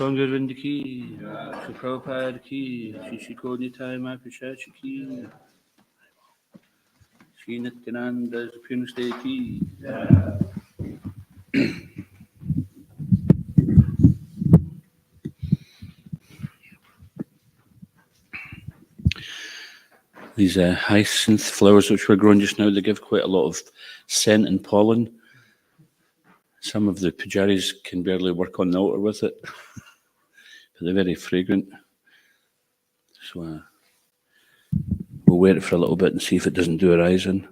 Sangha Vrind ki, Shri Prabhupada ki, Shri Nitai Mahaprasad ki, Shri Nityananda Supreme State ki. These hyacinth flowers which we're growing just now, they give quite a lot of scent and pollen. Some of the pujaris can barely work on the altar with it, but they're very fragrant. So we'll wear it for a little bit and see if it doesn't do a rise in.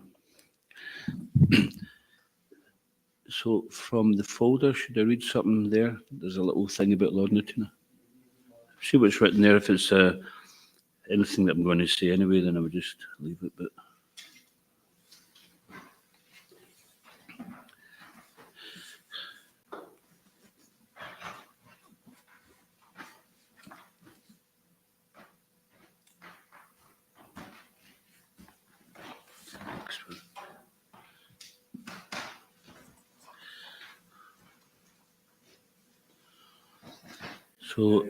So from the folder, should I read something there? There's a little thing about Lord Nityananda. See what's written there. If it's anything that I'm going to say anyway, then I would just leave it. But so,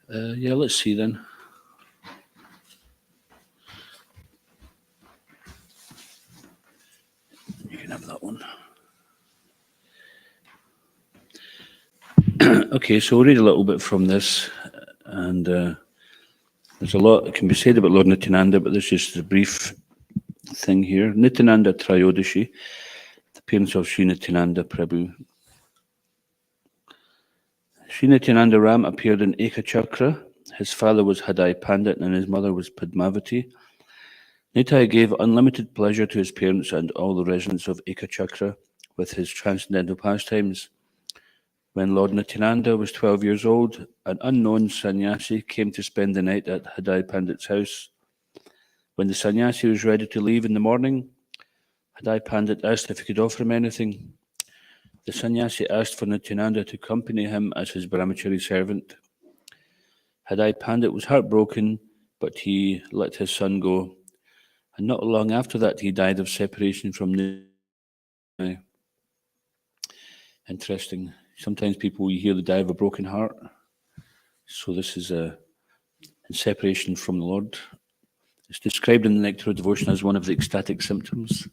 yeah, let's see then. You can have that one. Okay, so we'll read a little bit from this, and there's a lot that can be said about Lord Nityananda, but there's just a brief thing here. Nityananda Trayodashi, the parents of Sri Nityananda Prabhu. Sri Nityananda Ram appeared in Ekachakra. His father was Hadai Pandit and his mother was Padmavati. Nitai gave unlimited pleasure to his parents and all the residents of Ekachakra with his transcendental pastimes. When Lord Nityananda was 12 years old, an unknown sannyasi came to spend the night at Hadai Pandit's house. When the sannyasi was ready to leave in the morning, Hadai Pandit asked if he could offer him anything. The sannyasi asked for Nityananda to accompany him as his brahmachari servant. Hadai Pandit was heartbroken, but he let his son go. And not long after that, he died of separation from Nitai. Interesting. Sometimes people, you hear they die of a broken heart. So this is a separation from the Lord. It's described in the Nectar of Devotion as one of the ecstatic symptoms.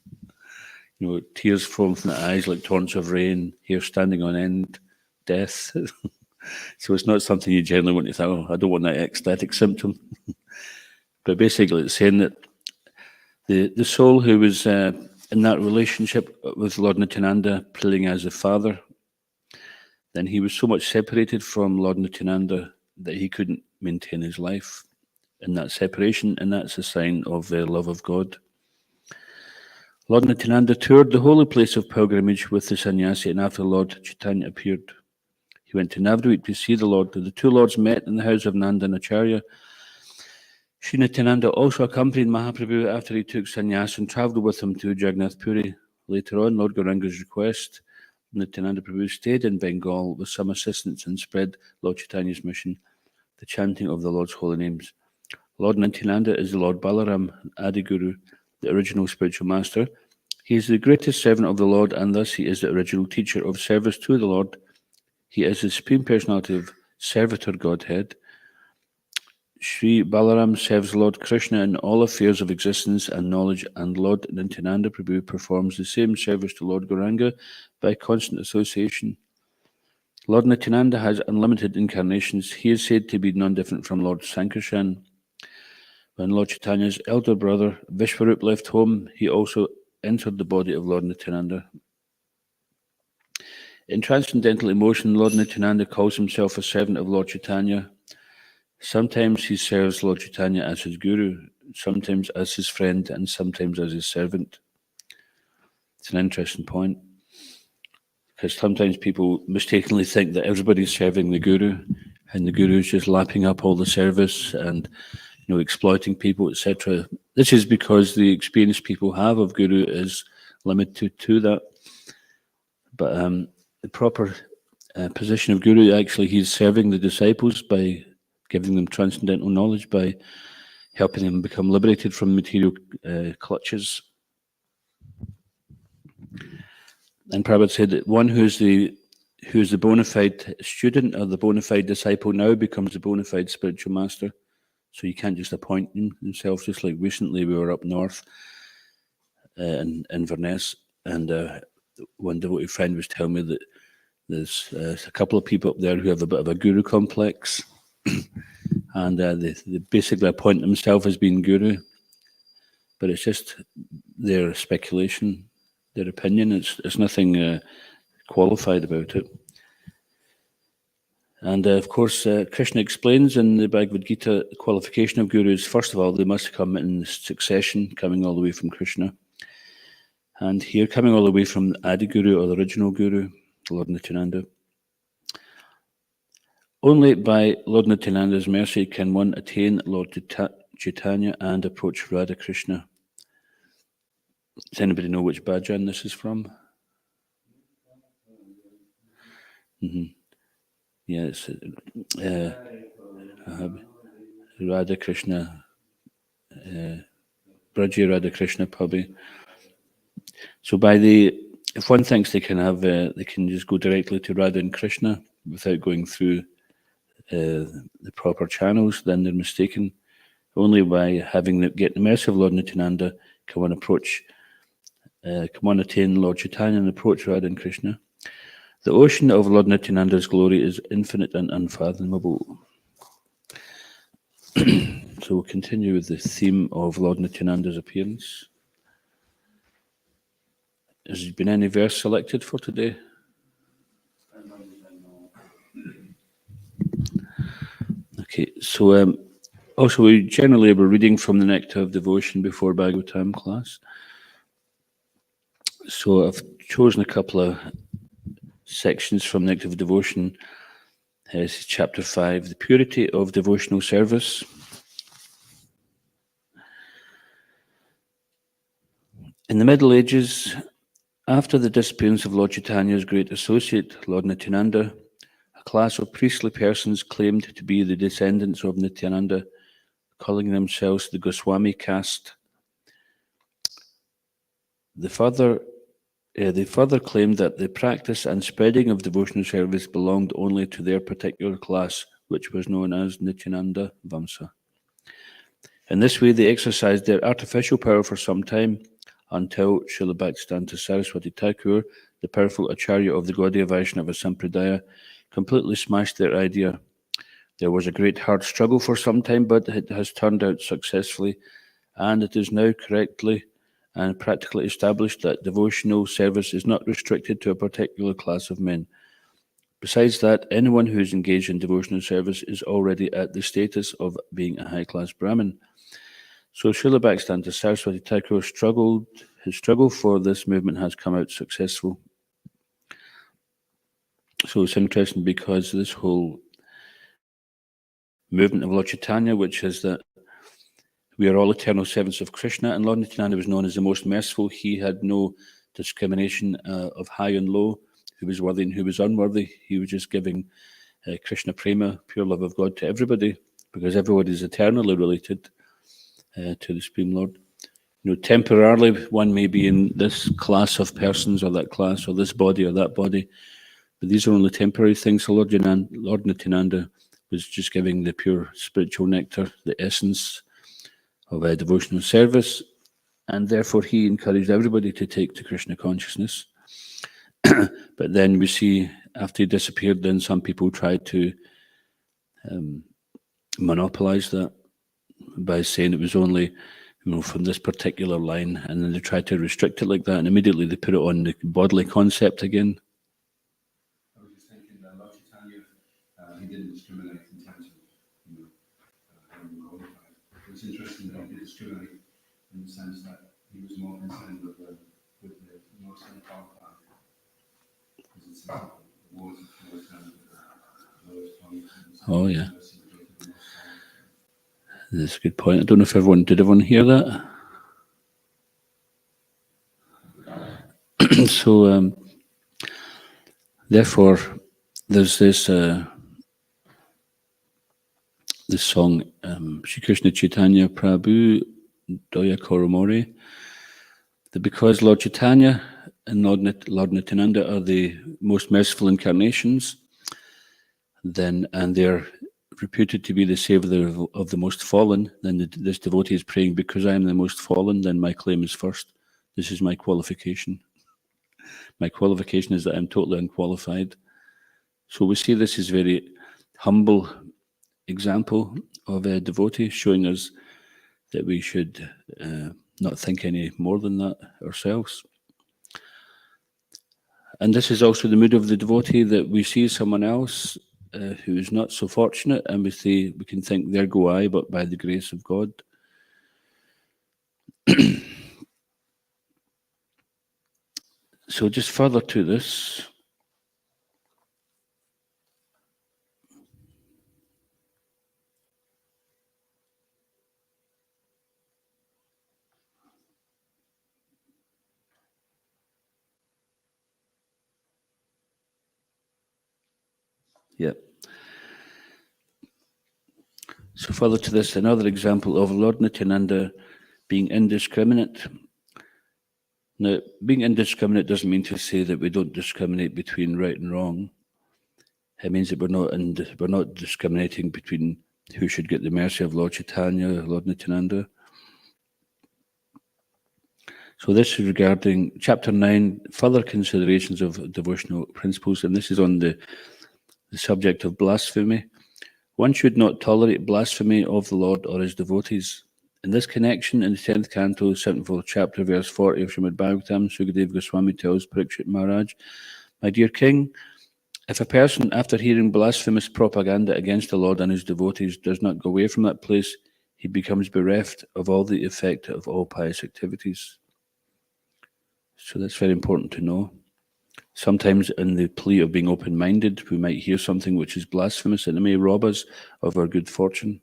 You know, tears falling from the eyes like torrents of rain, hair standing on end, death. So it's not something you generally want to think, oh, I don't want that ecstatic symptom. But basically it's saying that the soul who was in that relationship with Lord Nityananda, praying as a father, then he was so much separated from Lord Nityananda that he couldn't maintain his life in that separation, and that's a sign of the love of God. Lord Nityananda toured the holy place of pilgrimage with the sannyasi, and after Lord Chaitanya appeared, he went to Navadvip to see the Lord. The two lords met in the house of Nandanacharya. Sri Nityananda also accompanied Mahaprabhu after he took sannyas and travelled with him to Jagannath Puri. Later on, Lord Gauranga's request, Nityananda Prabhu stayed in Bengal with some assistants and spread Lord Chaitanya's mission, the chanting of the Lord's holy names. Lord Nityananda is the Lord Balaram, Adi Guru, the original spiritual master. He is the greatest servant of the Lord, and thus he is the original teacher of service to the Lord. He is the Supreme Personality of Servitor Godhead. Sri Balaram serves Lord Krishna in all affairs of existence and knowledge, and Lord Nityananda Prabhu performs the same service to Lord Gauranga by constant association. Lord Nityananda has unlimited incarnations. He is said to be none different from Lord Sankarshan. When Lord Chaitanya's elder brother Vishwarup left home, he also entered the body of Lord Nityananda. In transcendental emotion, Lord Nityananda calls himself a servant of Lord Chaitanya. Sometimes he serves Lord Chaitanya as his guru, sometimes as his friend, and sometimes as his servant. It's an interesting point, because sometimes people mistakenly think that everybody's serving the guru, and the guru is just lapping up all the service and exploiting people, etc. This is because the experience people have of guru is limited to that. But the proper position of guru, actually, he's serving the disciples by giving them transcendental knowledge, by helping them become liberated from material clutches. And Prabhupada said that one who is the who's the bona fide student or the bona fide disciple now becomes the bona fide spiritual master. So you can't just appoint himself. Just like recently we were up north in Inverness, and one devotee friend was telling me that there's a couple of people up there who have a bit of a guru complex, and they basically appoint themselves as being guru, but it's just their speculation, their opinion. It's nothing qualified about it. And of course, Krishna explains in the Bhagavad Gita the qualification of gurus. First of all, they must come in succession, coming all the way from Krishna. And here, coming all the way from Adi Guru, or the original Guru, Lord Nityananda. Only by Lord Nityananda's mercy can one attain Lord Chaitanya and approach Radha Krishna. Does anybody know which bhajan this is from? Mm-hmm. Yeah, it's Radha Krishna, Braja Radha Krishna Pabhi. So if one thinks they can just go directly to Radha and Krishna without going through the proper channels, then they're mistaken. Only by getting the mercy of Lord Nityananda can one attain Lord Chaitanya and approach Radha and Krishna. The ocean of Lord Nityananda's glory is infinite and unfathomable. So we'll continue with the theme of Lord Nityananda's appearance. Has there been any verse selected for today? Okay, so also we're reading from the Nectar of Devotion before Bhagavatam class. So I've chosen a couple of sections from Nectar of Devotion. This is chapter 5, the purity of devotional service. In the Middle Ages, after the disappearance of Lord Chaitanya's great associate, Lord Nityananda, a class of priestly persons claimed to be the descendants of Nityananda, calling themselves the Goswami caste. They further claimed that the practice and spreading of devotional service belonged only to their particular class, which was known as Nityananda Vamsa. In this way, they exercised their artificial power for some time, until Srila Bhaktisiddhanta Saraswati Thakur, the powerful Acharya of the Gaudiya Vaishnava Sampradaya, completely smashed their idea. There was a great hard struggle for some time, but it has turned out successfully, and it is now correctly and practically established that devotional service is not restricted to a particular class of men. Besides that, anyone who is engaged in devotional service is already at the status of being a high-class Brahmin. So Srila Bhaktisiddhanta Saraswati Thakur his struggle for this movement has come out successful. So it's interesting because this whole movement of Lord Chaitanya, which is that we are all eternal servants of Krishna, and Lord Nityananda was known as the most merciful. He had no discrimination of high and low, who was worthy and who was unworthy. He was just giving Krishna Prema, pure love of God, to everybody, because everybody is eternally related to the Supreme Lord. Temporarily one may be in this class of persons or that class or this body or that body, but these are only temporary things. So Lord Nityananda was just giving the pure spiritual nectar, the essence of a devotional service, and therefore he encouraged everybody to take to Krishna consciousness. But then we see after he disappeared, then some people tried to monopolize that by saying it was only from this particular line, and then they tried to restrict it like that, and immediately they put it on the bodily concept again. I was just thinking that Lord Chaitanya, he didn't discriminate in terms of having qualified. It's interesting that he did discriminate in the sense that he was more concerned with the most unqualified, because it's the words of the lowest point. Oh yeah, that's a good point. I don't know if did everyone hear that? So therefore there's this song, Shri Krishna Chaitanya Prabhu Doya Koromori, that because Lord Chaitanya and Lord Nityananda are the most merciful incarnations, and they're reputed to be the savior of the most fallen, then this devotee is praying, because I am the most fallen, then my claim is first. This is my qualification. My qualification is that I'm totally unqualified. So we see this is very humble example of a devotee, showing us that we should not think any more than that ourselves. And this is also the mood of the devotee, that we see someone else who is not so fortunate, and we can think, there go I, but by the grace of God. So just further to this, yeah. So further to this, another example of Lord Nityananda being indiscriminate. Now, being indiscriminate doesn't mean to say that we don't discriminate between right and wrong. It means that we're not discriminating between who should get the mercy of Lord Chaitanya or Lord Nityananda. So this is regarding Chapter 9, further considerations of devotional principles, and this is on the subject of blasphemy. One should not tolerate blasphemy of the Lord or his devotees. In this connection, in the 10th canto, 7th chapter, verse 40 of Srimad Bhagavatam, Sukadeva Goswami tells Parikshit Maharaj, my dear king, if a person, after hearing blasphemous propaganda against the Lord and his devotees, does not go away from that place, he becomes bereft of all the effect of all pious activities. So that's very important to know. Sometimes in the plea of being open-minded, we might hear something which is blasphemous, and it may rob us of our good fortune.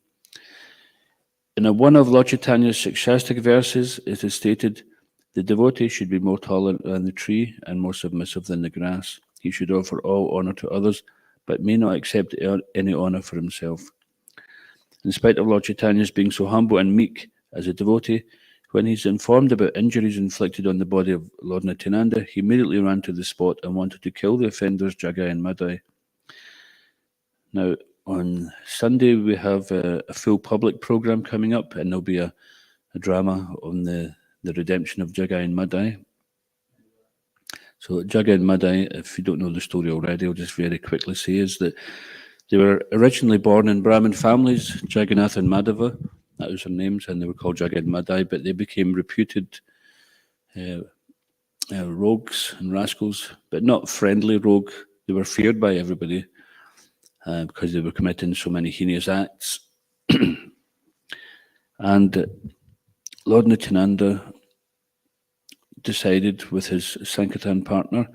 In one of Lord Chaitanya's Shikshastic verses, it is stated, the devotee should be more tolerant than the tree and more submissive than the grass. He should offer all honor to others, but may not accept any honor for himself. In spite of Lord Chaitanya's being so humble and meek as a devotee, when he's informed about injuries inflicted on the body of Lord Nityananda, he immediately ran to the spot and wanted to kill the offenders, Jagai and Madai. Now, on Sunday, we have a full public program coming up, and there'll be a drama on the redemption of Jagai and Madai. So Jagai and Madai, if you don't know the story already, I'll just very quickly say, is that they were originally born in Brahmin families, Jagannath and Madhava, that was their names, and they were called Jagai and Madai, but they became reputed rogues and rascals, but not friendly rogue. They were feared by everybody because they were committing so many heinous acts. And Lord Nityananda decided with his Sankirtan partner,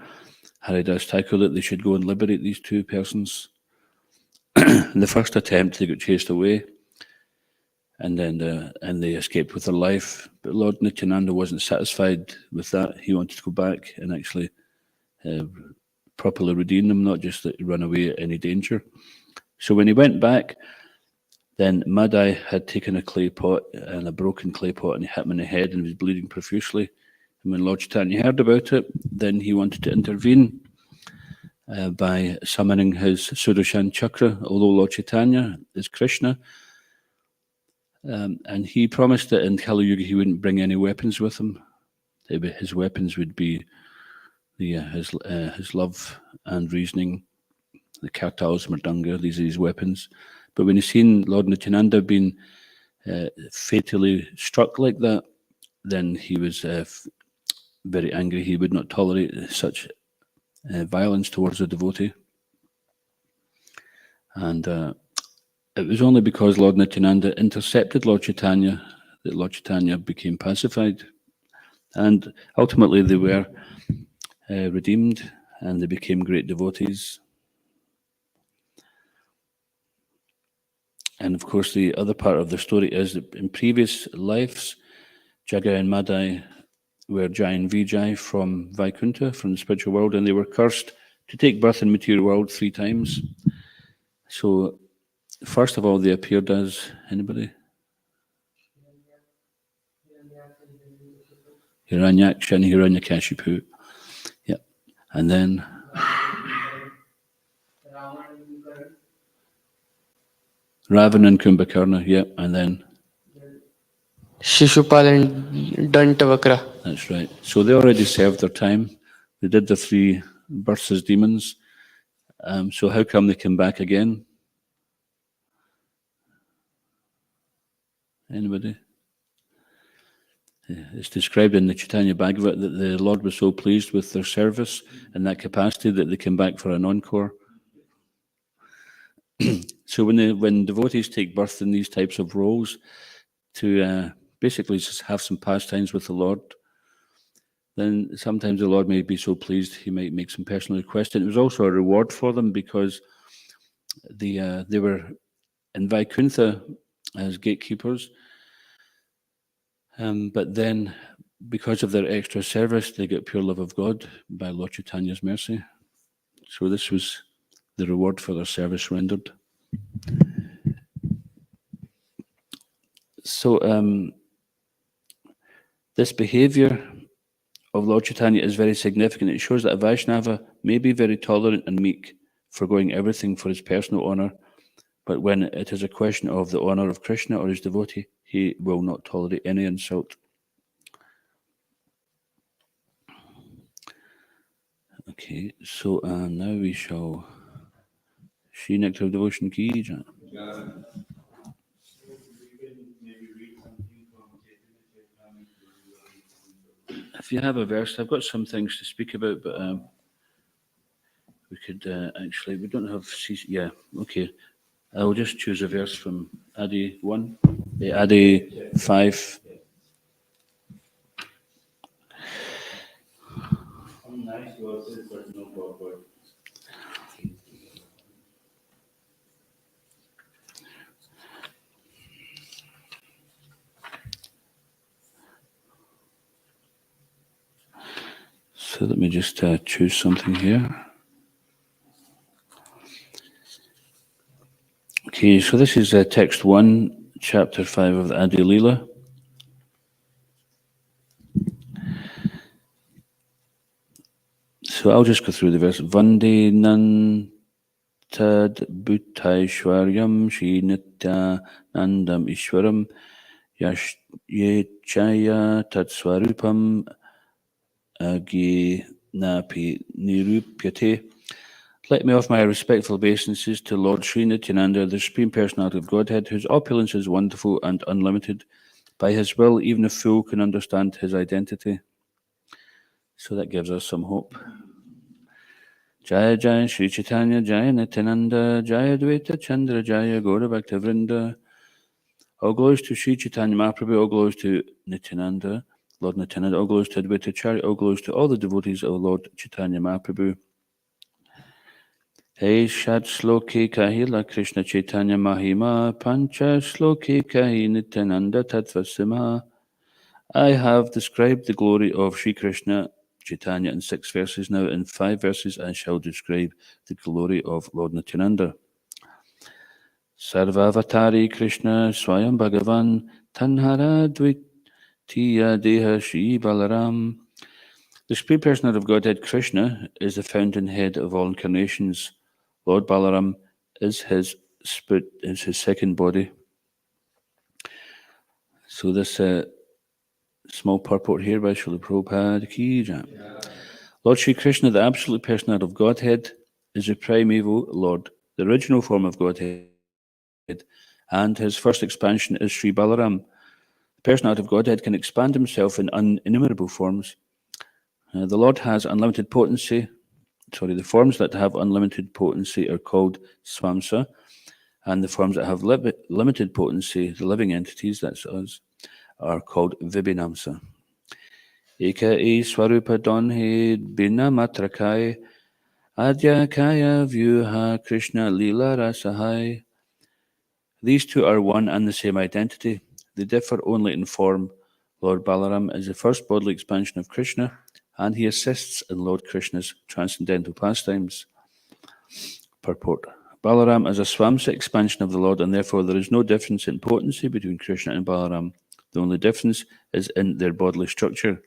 Haridas Thakur, that they should go and liberate these two persons. In the first attempt, they got chased away, and they escaped with their life. But Lord Nityananda wasn't satisfied with that. He wanted to go back and actually properly redeem them, not just run away at any danger. So when he went back, then Madai had taken a clay pot and a broken clay pot, and he hit him in the head and was bleeding profusely. And when Lord Chaitanya heard about it, then he wanted to intervene by summoning his Sudarshan Chakra, although Lord Chaitanya is Krishna. And he promised that in Kali Yuga he wouldn't bring any weapons with him. His weapons would be his love and reasoning, the kartals, mridanga, these are his weapons. But when he seen Lord Nityananda being fatally struck like that, then he was very angry. He would not tolerate such violence towards a devotee. And it was only because Lord Nityananda intercepted Lord Chaitanya that Lord Chaitanya became pacified. And ultimately they were redeemed, and they became great devotees. And of course, the other part of the story is that in previous lives, Jagai and Madai were Jai and Vijay from Vaikuntha, from the spiritual world, and they were cursed to take birth in the material world 3 times. So, first of all, they appeared as anybody? Hiranyaksha and Hiranyakashipu. And then Ravan and Kumbhakarna, yeah, and then Shishupal and Dantavakra. that's right. So they already served their time. They did the 3 births as demons. So how come they came back again? Anybody? It's described in the Chaitanya Bhagavat that the Lord was so pleased with their service in that capacity that they came back for an encore. So when devotees take birth in these types of roles to basically just have some pastimes with the Lord, then sometimes the Lord may be so pleased he might make some personal requests. And it was also a reward for them because they were in Vaikuntha as gatekeepers, but then because of their extra service, they get pure love of God by Lord Chaitanya's mercy. So this was the reward for their service rendered. So this behavior of Lord Chaitanya is very significant. It shows that a Vaishnava may be very tolerant and meek, forgoing everything for his personal honor, but when it is a question of the honor of Krishna or his devotee, he will not tolerate any insult. Okay, so now we shall see Nectar of Devotion Ki. If you have a verse, I've got some things to speak about, but we could actually, we don't have, yeah, okay. I'll just choose a verse from Adi 1, Adi 5. Nice verses, but no purport. So let me just choose something here. Okay, so this is text 1, chapter 5 of the Adi Leela. So I'll just go through the verse. Vande Nantad Bhutaishwaryam Shri Nityanandam Ishwaram Yechaya Tatswarupam Agi Napi Nirupyate. Let me offer my respectful obeisances to Lord Sri Nityananda, the Supreme Personality of Godhead, whose opulence is wonderful and unlimited. By his will, even a fool can understand his identity. So that gives us some hope. Jaya Jaya Sri Chaitanya Jaya Nityananda Jaya Dvaita Chandra Jaya Gaura Bhakta Vrinda. All glories to Sri Chaitanya Mahaprabhu, all glories to Nityananda, Lord Nityananda, all glories to Advaita Acharya, all glories to all the devotees of Lord Chaitanya Mahaprabhu. Hey Shat Sloki Kahila Krishna Chaitanya Mahima Pancha Sloki Kahi Nityananda Tattvasima. I have described the glory of Sri Krishna Chaitanya in 6 verses. Now in 5 verses I shall describe the glory of Lord Nityananda. Sarvavatari Krishna Swayam Bhagavan Tanhara Dvitiya Deha Shri Balaram. The Supreme Personality of Godhead Krishna is the fountainhead of all incarnations. Lord Balaram is his second body. So this small purport here by Srila Prabhupada Ki Jai. Lord Sri Krishna, the absolute personality of Godhead, is the primeval Lord, the original form of Godhead, and his first expansion is Sri Balaram. The personality of Godhead can expand himself in innumerable forms. The Lord has unlimited potency. The forms that have unlimited potency are called Swamsa, and the forms that have limited potency, the living entities, that's us, are called Vibhinamsa. Eka e swarupa donhe bina matrakai adya kaya vyuha Krishna lila rasahai. These two are one and the same identity. They differ only in form. Lord Balaram is the first bodily expansion of Krishna, and he assists in Lord Krishna's transcendental pastimes. Purport. Balaram is a Swamsa expansion of the Lord, and therefore there is no difference in potency between Krishna and Balaram. The only difference is in their bodily structure.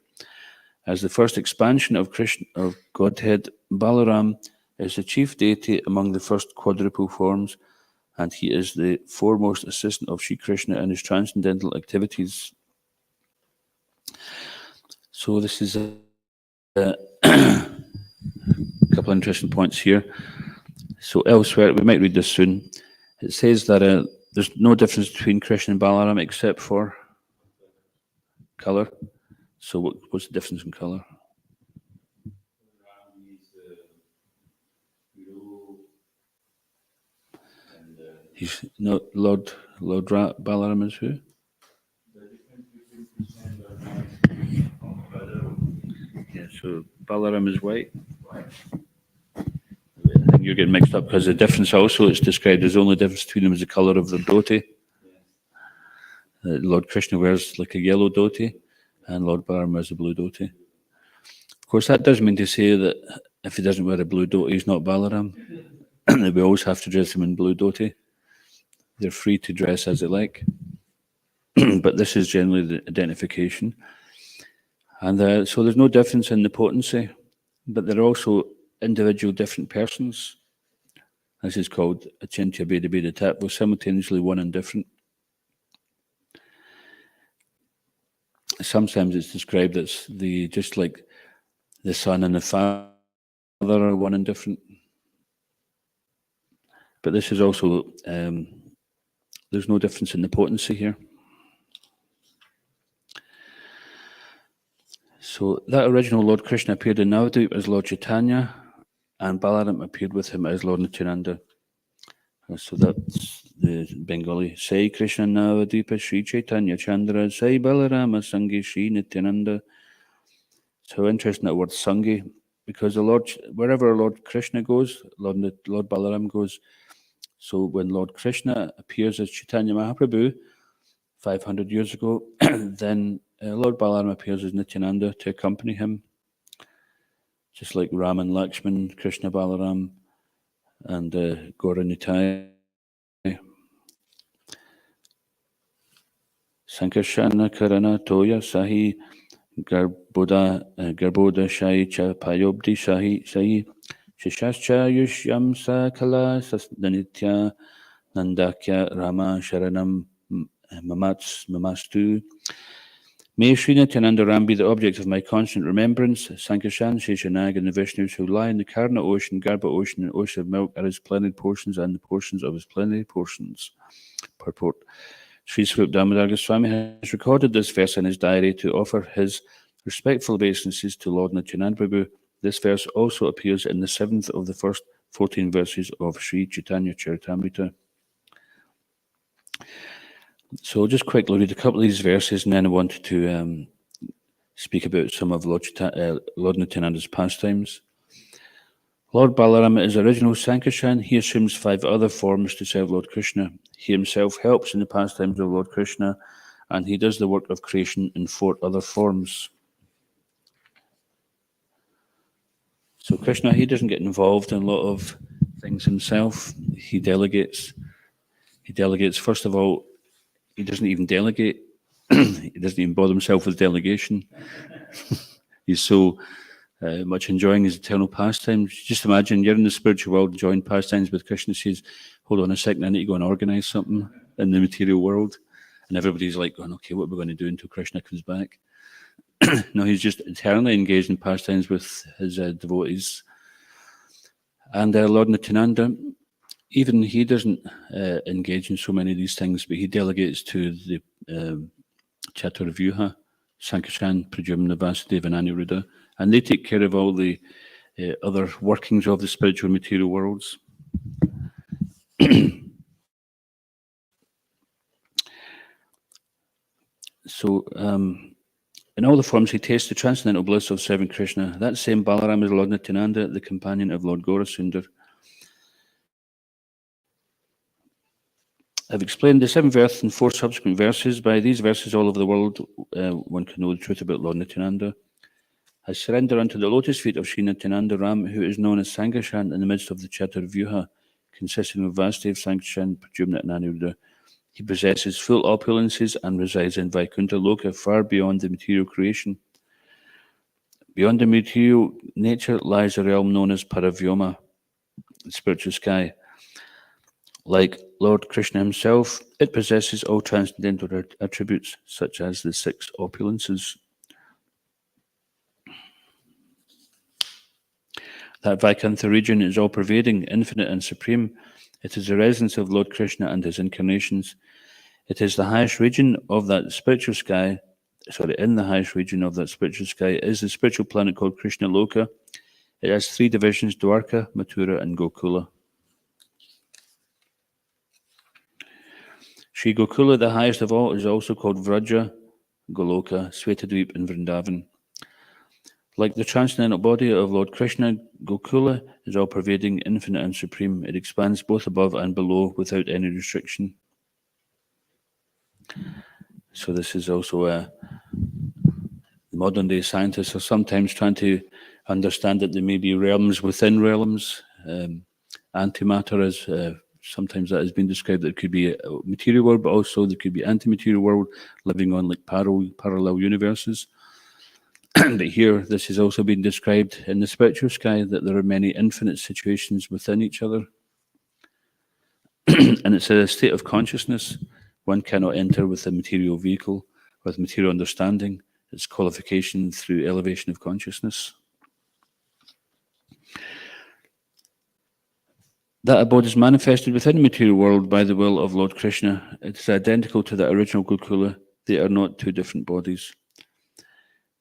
As the first expansion of Krishna, of Godhead, Balaram is the chief deity among the first quadruple forms, and he is the foremost assistant of Sri Krishna in his transcendental activities. So this is a couple of interesting points here. So elsewhere, we might read this soon. It says that there's no difference between Krishna and Balaram except for color. So what's the difference in color? He's not Balaram is who? Yeah, so Balaram is white. I think you're getting mixed up because the difference also it's described as the only difference between them is the color of the dhoti. Lord Krishna wears like a yellow dhoti, and Lord Balaram wears a blue dhoti. Of course, that doesn't mean to say that if he doesn't wear a blue dhoti, he's not Balaram. We always have to dress him in blue dhoti. They're free to dress as they like. But this is generally the identification. And so there's no difference in the potency, but they're also individual different persons. This is called Achintya Bheda Bheda Tattva, simultaneously one and different. Sometimes it's described as just like the son and the father are one and different. But this is also, there's no difference in the potency here. So that original Lord Krishna appeared in Navadvip as Lord Chaitanya, and Balaram appeared with him as Lord Nityananda. So that's the Bengali. Sai Krishna Navadvipa Sri Chaitanya Chandra, Sai Balarama Sangi Sri Nityananda. So interesting that word Sangi, because wherever Lord Krishna goes, Lord Balaram goes. So when Lord Krishna appears as Chaitanya Mahaprabhu 500 years ago, then Lord Balaram appears as Nityananda to accompany him. Just like Ram and Lakshman, Krishna Balaram, and Gaura Nitai. Sankarshana Karana Toya Sahi Garboda Shai Cha Payobdi Sahi Shishascha Yushyam Sakala Sasdanitya Nandakya Rama Sharanam Mamastu. May Sri Nityananda Ram be the object of my constant remembrance. Sankarshan, Sheshanag, and the Vishnus who lie in the Karna ocean, Garbha ocean, and ocean of milk are his splendid portions and the portions of his plenary portions. Purport. Sri Swarup Damodar Goswami has recorded this verse in his diary to offer his respectful obeisances to Lord Nityananda Prabhu. This verse also appears in the 7th of the first 14 verses of Sri Chaitanya Charitamrita. So I'll just quickly read a couple of these verses, and then I wanted to speak about some of Lord Nityananda's pastimes. Lord Balaram is original Sankarshan. He assumes 5 other forms to serve Lord Krishna. He himself helps in the pastimes of Lord Krishna, and he does the work of creation in 4 other forms. So Krishna, he doesn't get involved in a lot of things himself. He delegates. First of all, he doesn't even delegate. He doesn't even bother himself with delegation. He's so much enjoying his eternal pastimes. Just imagine you're in the spiritual world enjoying pastimes with Krishna. Says, hold on a second, I need to go and organize something in the material world. And everybody's like going, okay, what are we going to do until Krishna comes back? No, he's just eternally engaged in pastimes with his devotees. And Lord Nityananda, even he doesn't engage in so many of these things, but he delegates to the Chaturvyuha, Sankarshan, Pradyumna, Vasudeva, and Aniruddha, and they take care of all the other workings of the spiritual material worlds. So, in all the forms, he tastes the transcendental bliss of serving Krishna. That same Balaram is Lord Nityananda, the companion of Lord Gaurasundar. I've explained the 7th verse and 4 subsequent verses. By these verses, all over the world, one can know the truth about Lord Nityananda. I surrender unto the lotus feet of Sri Nityananda Ram, who is known as Sankarshan in the midst of the Chaturvyuha, consisting of Vasudev, Sankarshan, Pradyumna, and Aniruddha. He possesses full opulences and resides in Vaikuntha Loka, far beyond the material creation. Beyond the material nature lies a realm known as Paravyoma, the spiritual sky. Like Lord Krishna himself, it possesses all transcendental attributes, such as the six opulences. That Vaikuntha region is all-pervading, infinite and supreme. It is the residence of Lord Krishna and his incarnations. It is the highest region of that spiritual sky. In the highest region of that spiritual sky is the spiritual planet called Krishna Loka. It has three divisions: Dwarka, Mathura, and Gokula. Sri Gokula, the highest of all, is also called Vraja, Goloka, Svetadweep, and Vrindavan. Like the transcendental body of Lord Krishna, Gokula is all-pervading, infinite, and supreme. It expands both above and below without any restriction. So this is also modern-day scientists are sometimes trying to understand that there may be realms within realms. Antimatter is sometimes that has been described that it could be a material world, but also there could be anti-material world living on like parallel universes. But here, this has also been described in the spiritual sky that there are many infinite situations within each other. And it's a state of consciousness. One cannot enter with a material vehicle, with material understanding. It's qualification through elevation of consciousness. That abode is manifested within the material world by the will of Lord Krishna. It is identical to the original Gokula. They are not two different bodies.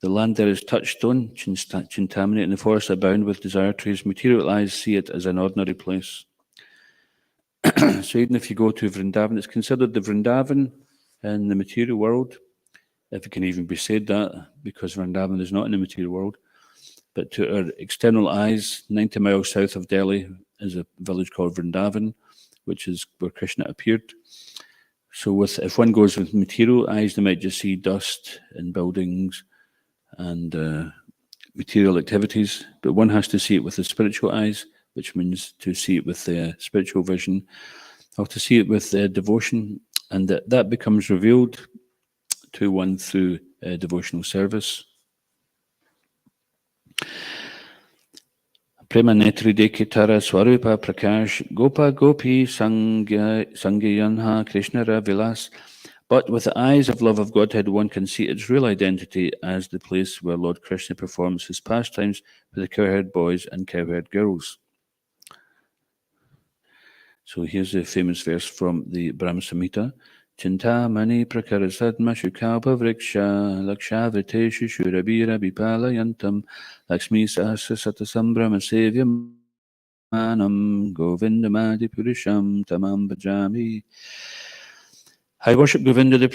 The land there is touchstone, Chintamani, and the forests abound with desire trees. Material eyes see it as an ordinary place. So even if you go to Vrindavan, it's considered the Vrindavan in the material world, if it can even be said that, because Vrindavan is not in the material world. But to our external eyes, 90 miles south of Delhi is a village called Vrindavan, which is where Krishna appeared. So if one goes with material eyes, they might just see dust and buildings and material activities, but one has to see it with the spiritual eyes, which means to see it with the spiritual vision, or to see it with devotion, and that becomes revealed to one through devotional service. Prema netri dekitara swarupa prakash gopa gopi sangayanha krishnara vilas. But with the eyes of love of Godhead, one can see its real identity as the place where Lord Krishna performs his pastimes for the cowherd boys and cowherd girls. So here's a famous verse from the Brahma Samhita. Chintamani prakarasadma shukalpa vriksha lakshavriteshu shurabira bipalayantam lakshmi sahasra satasambrama sevyam manam govindamadi purisham tamam bhajami. I worship Govinda, the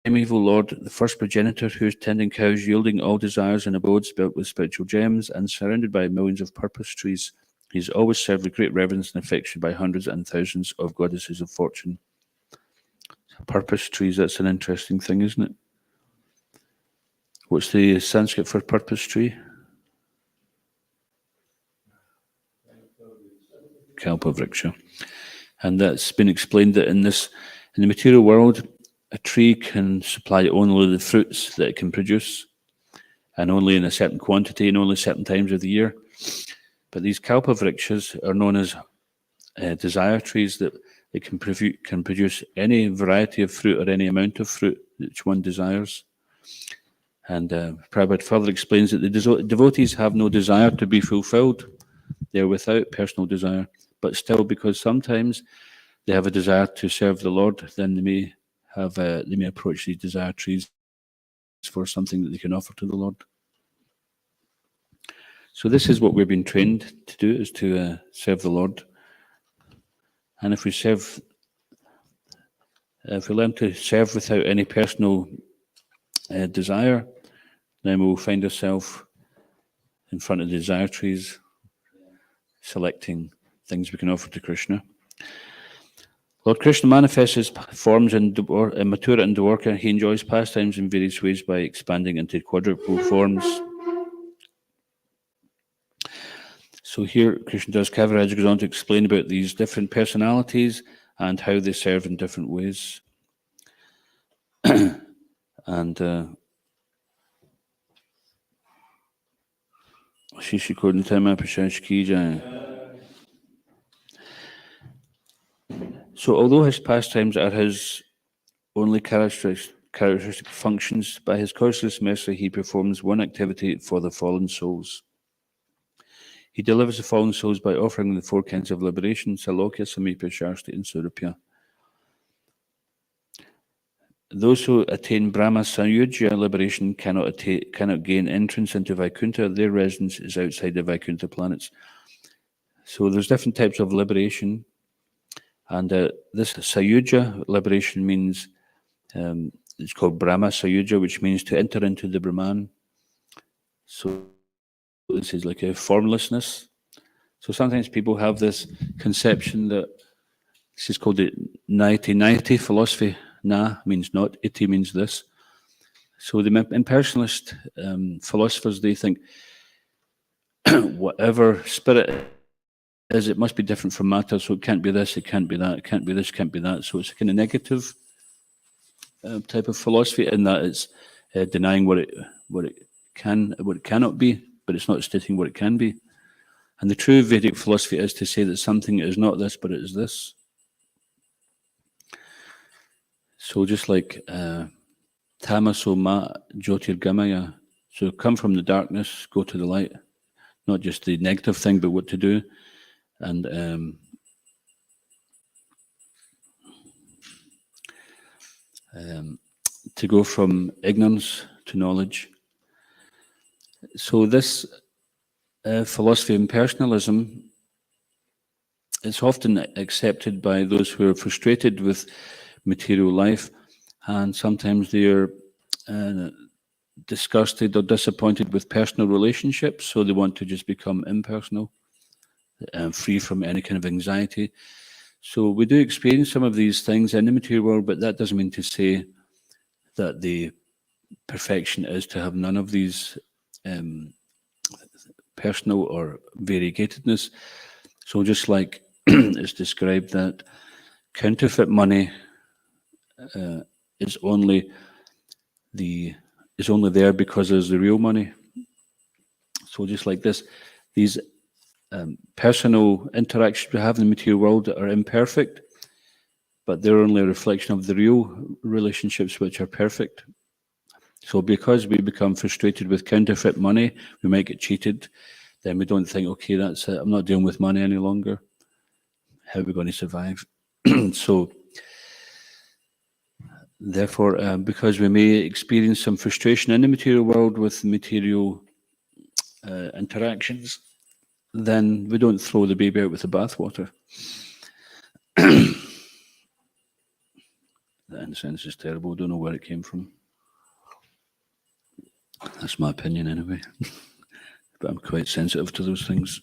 primeval Lord, the first progenitor who is tending cows, yielding all desires and abodes built with spiritual gems and surrounded by millions of purpose trees. He's always served with great reverence and affection by hundreds and thousands of goddesses of fortune. Purpose trees, that's an interesting thing, isn't it? What's the Sanskrit for purpose tree? Kalpavriksha. And that's been explained that in the material world, a tree can supply only the fruits that it can produce, and only in a certain quantity and only certain times of the year. But these kalpavrikshas are known as desire trees that they can produce any variety of fruit or any amount of fruit which one desires. And Prabhupada further explains that the devotees have no desire to be fulfilled. They're without personal desire. But still, because sometimes they have a desire to serve the Lord, then they may approach these desire trees for something that they can offer to the Lord. So this is what we've been trained to do, is to serve the Lord. And if we learn to serve without any personal desire, then we'll find ourselves in front of the desire trees, selecting things we can offer to Krishna. Lord Krishna manifests his forms in Mathura and Dwarka. He enjoys pastimes in various ways by expanding into quadruple forms. So here, Krishnadas Kaviraj goes on to explain about these different personalities and how they serve in different ways. And Shishiko Nitama Pashash Ki Jai. So, although his pastimes are his only characteristic functions, by his causeless mercy he performs one activity for the fallen souls. He delivers the fallen souls by offering the four kinds of liberation, Salokya, Samipya, Shasti, and Surapya. Those who attain Brahma Sayujya liberation cannot gain entrance into Vaikuntha. Their residence is outside the Vaikuntha planets. So there's different types of liberation, and this Sayujya liberation means it's called Brahma Sayujya, which means to enter into the Brahman. So this is like a formlessness. So sometimes people have this conception that this is called the Naiti philosophy. Na means not, iti means this. So the impersonalist philosophers, they think whatever spirit is, it must be different from matter, so it can't be this, it can't be that, it can't be this, can't be that. So it's a kind of negative type of philosophy, in that it's denying what it cannot be, but it's not stating what it can be. And the true Vedic philosophy is to say that something is not this, but it is this. So just like Tamaso ma jyotirgamaya, so come from the darkness, go to the light. Not just the negative thing, but what to do. And to go from ignorance to knowledge. So this philosophy of impersonalism is often accepted by those who are frustrated with material life, and sometimes they are disgusted or disappointed with personal relationships, so they want to just become impersonal, free from any kind of anxiety. So we do experience some of these things in the material world, but that doesn't mean to say that the perfection is to have none of these personal or variegatedness. So just like it's described that counterfeit money is only there because there's the real money. So just like this, these personal interactions we have in the material world are imperfect, but they're only a reflection of the real relationships which are perfect. So because we become frustrated with counterfeit money, we might get cheated, then we don't think, okay, that's it, I'm not dealing with money any longer. How are we going to survive? So therefore, because we may experience some frustration in the material world with material interactions, then we don't throw the baby out with the bathwater. That incense is terrible. Don't know where it came from. That's my opinion anyway. But I'm quite sensitive to those things.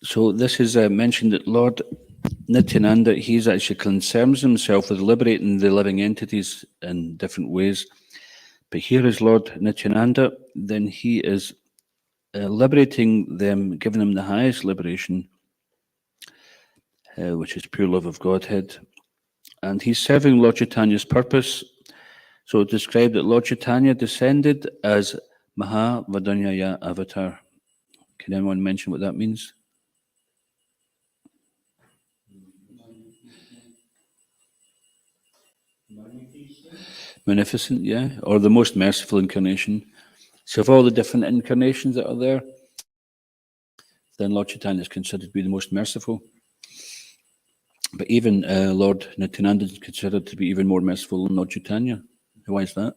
So this is mentioned that Lord Nityananda, he's actually concerns himself with liberating the living entities in different ways. But here is Lord Nityananda, then he is liberating them, giving them the highest liberation, which is pure love of Godhead. And he's serving Lord Chaitanya's purpose. So it's described that Lord Chaitanya descended as Mahavadanyaya avatar. Can anyone mention what that means? Magnificent, yeah, or the most merciful incarnation. So of all the different incarnations that are there, then Lord Chaitanya is considered to be the most merciful. But even Lord Nityananda is considered to be even more merciful than Lord Chaitanya. Why is that?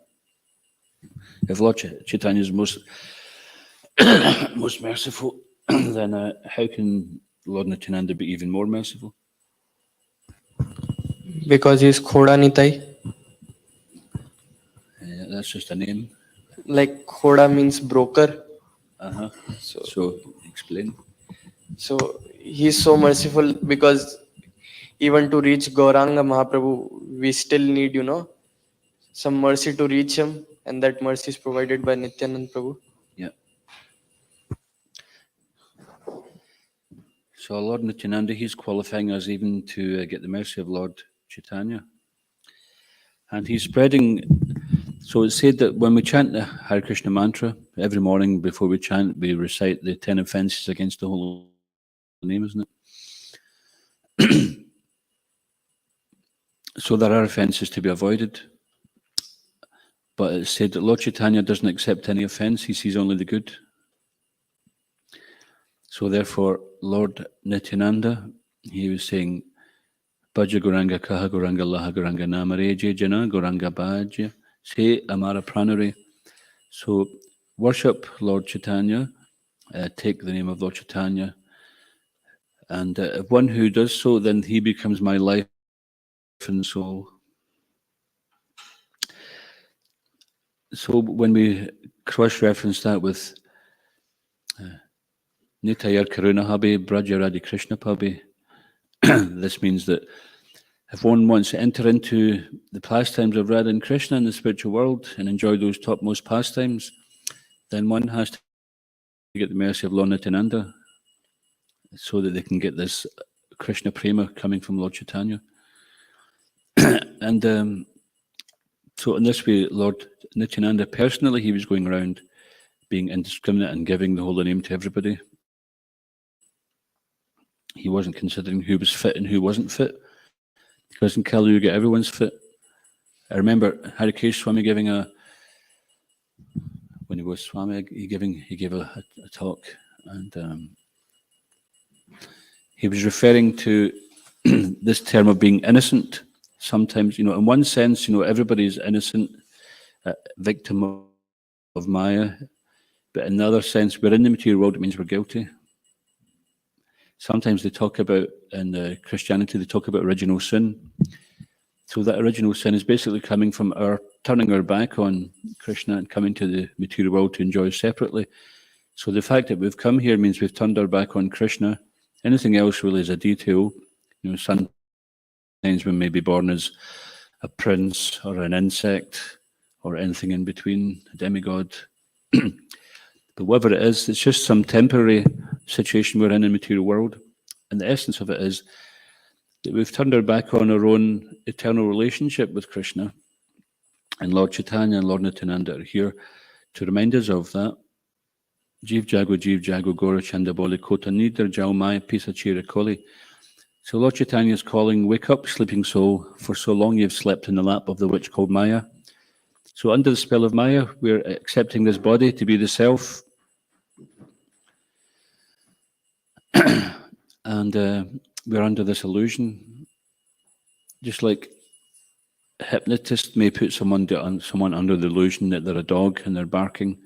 If Lord Chaitanya is most merciful, then how can Lord Nityananda be even more merciful? Because he's Khoda Nitai. That's just a name. Like Khoda means broker. Uh-huh. So So explain. So he's so merciful because even to reach Gauranga Mahaprabhu, we still need, some mercy to reach him, and that mercy is provided by Nityanand Prabhu. Yeah. So Lord Nityananda, he's qualifying us even to get the mercy of Lord Chaitanya. And he's spreading So it's said that when we chant the Hare Krishna mantra, every morning before we chant, we recite the 10 offences against the holy name, isn't it? So there are offences to be avoided. But it's said that Lord Chaitanya doesn't accept any offence, he sees only the good. So therefore, Lord Nityananda, he was saying, Bhaja Goranga Kaha Goranga Laha Goranga Namareje Jana Goranga Bhaja Se Amara Pranare. So worship Lord Chaitanya, take the name of Lord Chaitanya, and if one who does so, then he becomes my life and soul. So when we cross-reference that with Nitayar Karuna Habe, Braja Radhi Krishna Pabe, this means that if one wants to enter into the pastimes of Radha and Krishna in the spiritual world and enjoy those topmost pastimes, then one has to get the mercy of Lord Nityananda so that they can get this Krishna Prema coming from Lord Chaitanya. And so in this way, Lord Nityananda personally, he was going around being indiscriminate and giving the holy name to everybody. He wasn't considering who was fit and who wasn't fit, because in Kali Yuga everyone's fit. I remember Harikesh Swami giving when he was Swami, he gave a talk, and he was referring to this term of being innocent. Sometimes, in one sense, everybody is innocent, victim of Maya, but in the other sense, we're in the material world, it means we're guilty. Sometimes they talk about, in Christianity, they talk about original sin. So that original sin is basically coming from our turning our back on Krishna and coming to the material world to enjoy separately. So the fact that we've come here means we've turned our back on Krishna. Anything else really is a detail. Sometimes we may be born as a prince or an insect or anything in between, a demigod. But whatever it is, it's just some temporary situation we're in the material world. And the essence of it is that we've turned our back on our own eternal relationship with Krishna. And Lord Chaitanya and Lord Nityananda are here to remind us of that. Jeev Jago Gora Chandaboli Kota Nidar Jao Maya Pisa Chirakoli. So Lord Chaitanya is calling, wake up, sleeping soul, for so long you've slept in the lap of the witch called Maya. So under the spell of Maya, we're accepting this body to be the self. And we're under this illusion. Just like a hypnotist may put someone under the illusion that they're a dog and they're barking,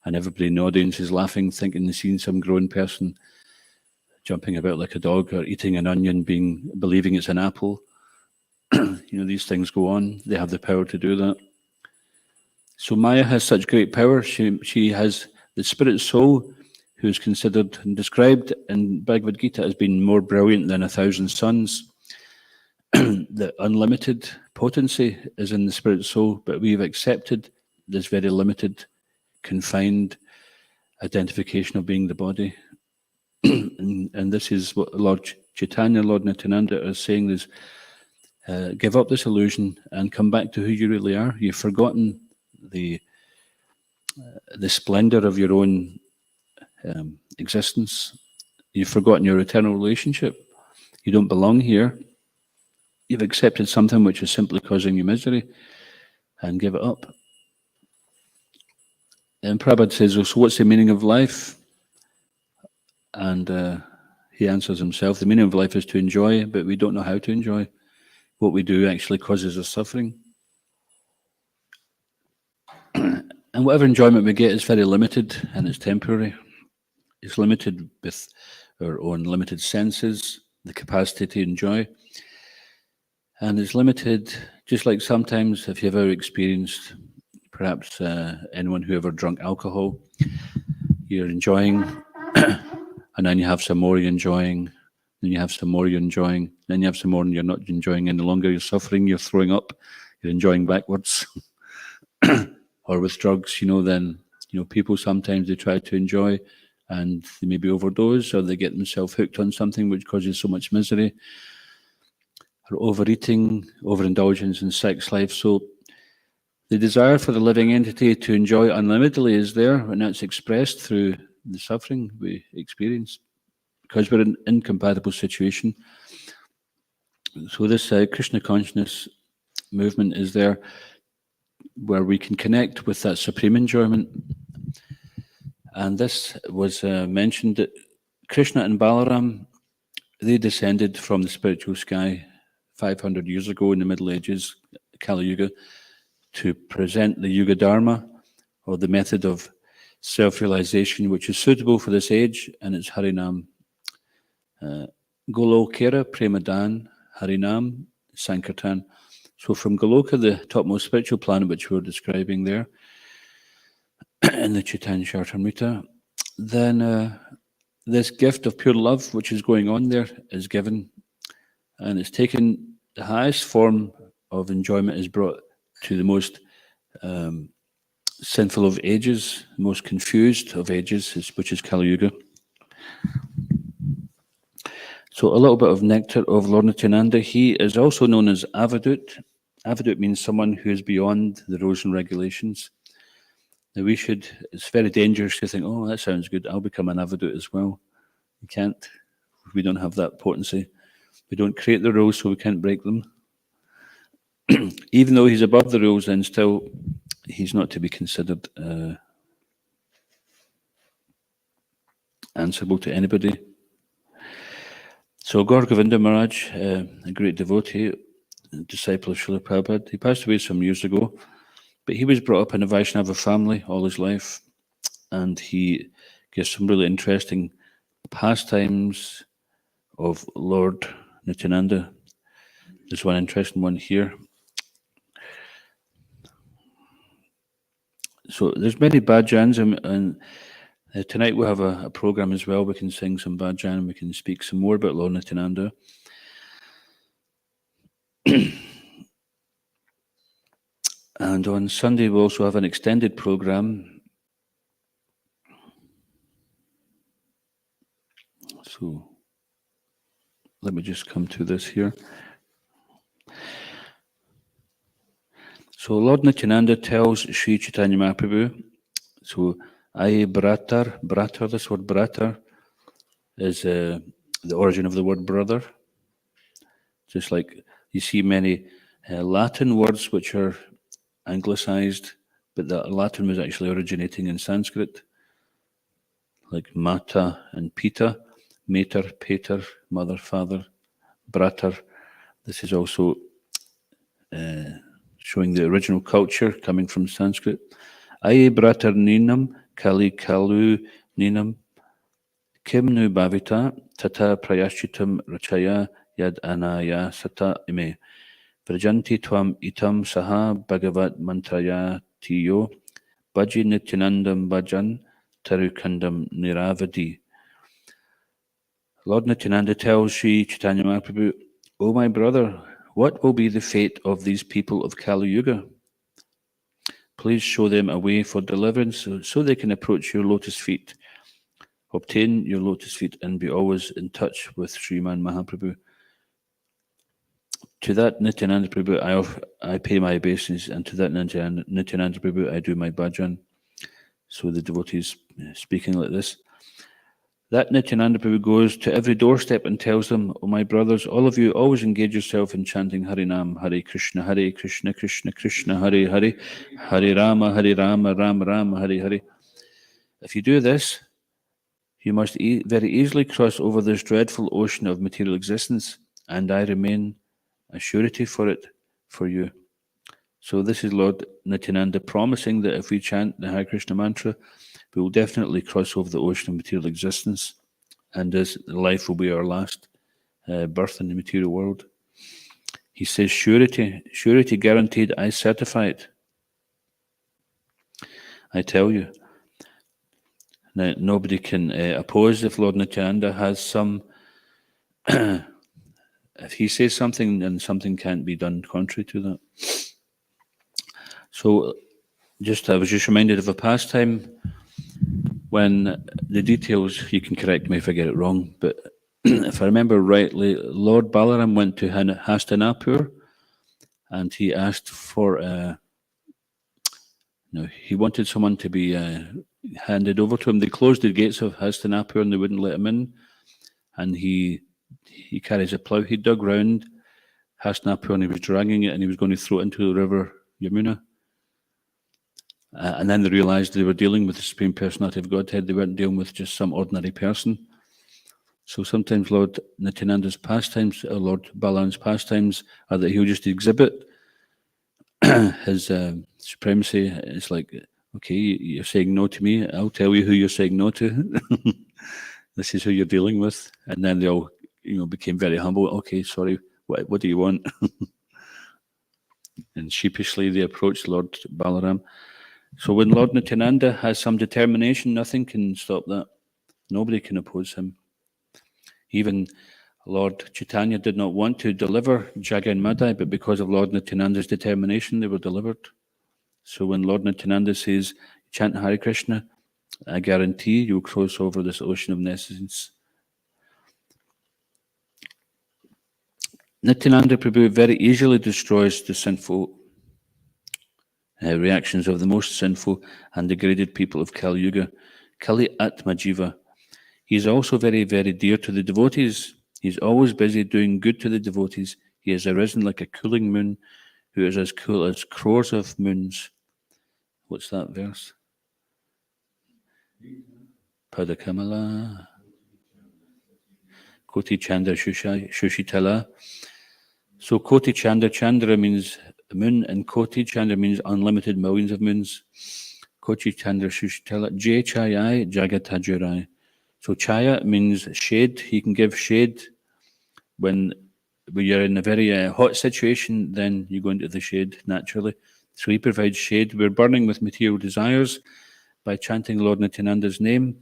and everybody in the audience is laughing, thinking they've seen some grown person jumping about like a dog or eating an onion, believing it's an apple. These things go on. They have the power to do that. So Maya has such great power. She has the spirit soul, who is considered and described in Bhagavad Gita as being more brilliant than 1,000 suns. The unlimited potency is in the spirit soul, but we've accepted this very limited, confined identification of being the body. And this is what Lord Chaitanya, Lord Nityananda is saying is, give up this illusion and come back to who you really are. You've forgotten the splendor of your own existence. You've forgotten your eternal relationship. You don't belong here. You've accepted something which is simply causing you misery, and give it up. And Prabhupada says, so what's the meaning of life? And he answers himself, the meaning of life is to enjoy, but we don't know how to enjoy. What we do actually causes us suffering. And whatever enjoyment we get is very limited and it's temporary. It's limited with our own limited senses, the capacity to enjoy. And it's limited, just like sometimes if you've ever experienced, perhaps anyone who ever drunk alcohol, you're enjoying, and then you have some more you're enjoying, then you have some more you're enjoying, then you have some more and you're not enjoying any longer, you're suffering, you're throwing up, you're enjoying backwards. Or with drugs, then, people sometimes they try to enjoy and they maybe overdose, or they get themselves hooked on something which causes so much misery, or overeating, overindulgence in sex life. So The desire for the living entity to enjoy unlimitedly is there, and that's expressed through the suffering we experience because we're in an incompatible situation. So this Krishna consciousness movement is there where we can connect with that supreme enjoyment. And this was mentioned that Krishna and Balaram, they descended from the spiritual sky 500 years ago in the Middle Ages, Kali Yuga, to present the Yuga Dharma, or the method of self-realization, which is suitable for this age, and it's Harinam. Golokera Premadan, Harinam, Sankirtan. So from Goloka, the topmost spiritual planet, which we're describing there, in the Chaitanya Charitamrita, then this gift of pure love, which is going on there, is given, and it's taken. The highest form of enjoyment is brought to the most sinful of ages, most confused of ages, which is Kali Yuga. So a little bit of nectar of Lord Nityananda. He is also known as Avadut. Avadut means someone who is beyond the rules and regulations. Now it's very dangerous to think, oh, that sounds good, I'll become an Avadut as well. You can't. We don't have that potency. We don't create the rules, so we can't break them. Even though he's above the rules, then still he's not to be considered answerable to anybody. So Gaur Govinda Maharaj, a great devotee, a disciple of Srila Prabhupada, he passed away some years ago, but he was brought up in a Vaishnava family all his life, and he gives some really interesting pastimes of Lord Nityananda. There's one interesting one here. So there's many bhajans, and tonight we'll have a program as well. We can sing some bhajan, and we can speak some more about Lord Nityananda. And on Sunday we'll also have an extended program. So let me just come to this here. So Lord Nityananda tells Sri Chaitanya Mahaprabhu, so Ai Bratar, this word Bratar is the origin of the word brother. Just like you see many Latin words which are anglicized, but the Latin was actually originating in Sanskrit, like Mata and Pita, Mater, Pater, mother, father, Bratar. This is also showing the original culture coming from Sanskrit. Aye Bratar Ninam, Kali Kalu Ninam, Kim Nu Bhavita, Tata Prayaschitam Rachaya Yad Anaya Sata Ime, Vrajanti Tvam Itam Saha Bhagavat Mantraya Tiyo, Bhaji Nityanandam Bhajan, Tarukandam Niravadi. Lord Nityananda tells Sri Chaitanya Mahaprabhu, O my brother, what will be the fate of these people of Kali Yuga? Please show them a way for deliverance so they can approach your lotus feet, obtain your lotus feet, and be always in touch with Sriman Mahaprabhu. To that Nityananda Prabhu I pay my obeisance, and to that Nityananda Prabhu I do my bhajan. So the devotees speaking like this. That Nityananda Prabhu goes to every doorstep and tells them, O my brothers, all of you always engage yourself in chanting Harinam, Hare Krishna, Krishna Krishna, Hare Hare, Hare Rama, Rama Rama, Hare Hare. If you do this, you must very easily cross over this dreadful ocean of material existence, and I remain a surety for it, for you. So this is Lord Nityananda promising that if we chant the Hare Krishna mantra, we will definitely cross over the ocean of material existence, and this life will be our last birth in the material world. He says, surety guaranteed, I certify it. I tell you. Now, nobody can oppose if Lord Nityananda has some, if he says something, then something can't be done contrary to that. So I was just reminded of a pastime when the details, you can correct me if I get it wrong, but if I remember rightly, Lord Balaram went to Hastinapur and he asked for Now, he wanted someone to be handed over to him. They closed the gates of Hastinapur and they wouldn't let him in. And he carries a plough. He dug round Hastinapur and he was dragging it and he was going to throw it into the river Yamuna. And then they realized they were dealing with the Supreme Personality of Godhead. They weren't dealing with just some ordinary person. So sometimes Lord Nityananda's pastimes, or Lord Balaram's pastimes, are that he'll just exhibit his supremacy. It's like, okay, you're saying no to me. I'll tell you who you're saying no to. This is who you're dealing with. And then they all, became very humble. Okay, sorry, what do you want? And sheepishly they approached Lord Balaram. So when Lord Nityananda has some determination, nothing can stop that. Nobody can oppose him. Even Lord Chaitanya did not want to deliver Jagai and Madai, but because of Lord Nityananda's determination, they were delivered. So when Lord Nityananda says, chant Hare Krishna, I guarantee you'll cross over this ocean of nescience. Nityananda Prabhu very easily destroys the sinful reactions of the most sinful and degraded people of Kali Yuga. Kali Atma Jiva. He is also very, very dear to the devotees. He's always busy doing good to the devotees. He has arisen like a cooling moon, who is as cool as crores of moons. What's that verse? Padakamala. Koti Chandra Shushitala. So Koti Chandra means moon, and Koti Chandra means unlimited millions of moons. Koti Chandra Shushitala. Jai Chayai Jagatajurai. So Chaya means shade. He can give shade. When you're in a very hot situation, then you go into the shade naturally. So he provides shade. We're burning with material desires. By chanting Lord Nityananda's name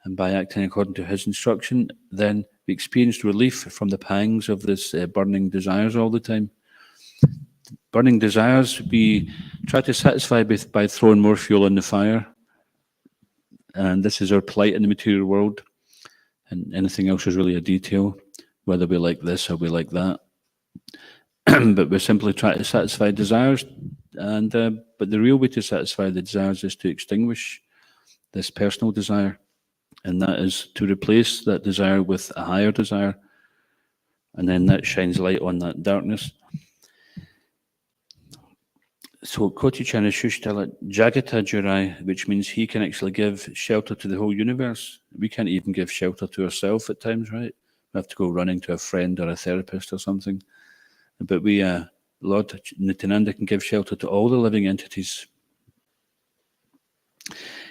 and by acting according to his instruction, then we experienced relief from the pangs of this burning desires all the time. Burning desires, we try to satisfy by throwing more fuel on the fire. And this is our plight in the material world. And anything else is really a detail, whether we like this or we like that. But we're simply trying to satisfy desires. And but the real way to satisfy the desires is to extinguish this personal desire. And that is to replace that desire with a higher desire. And then that shines light on that darkness. So Koti Chana Shushtala Jagata Jurai, which means he can actually give shelter to the whole universe. We can't even give shelter to ourselves at times, right? We have to go running to a friend or a therapist or something. But Lord Nityananda can give shelter to all the living entities.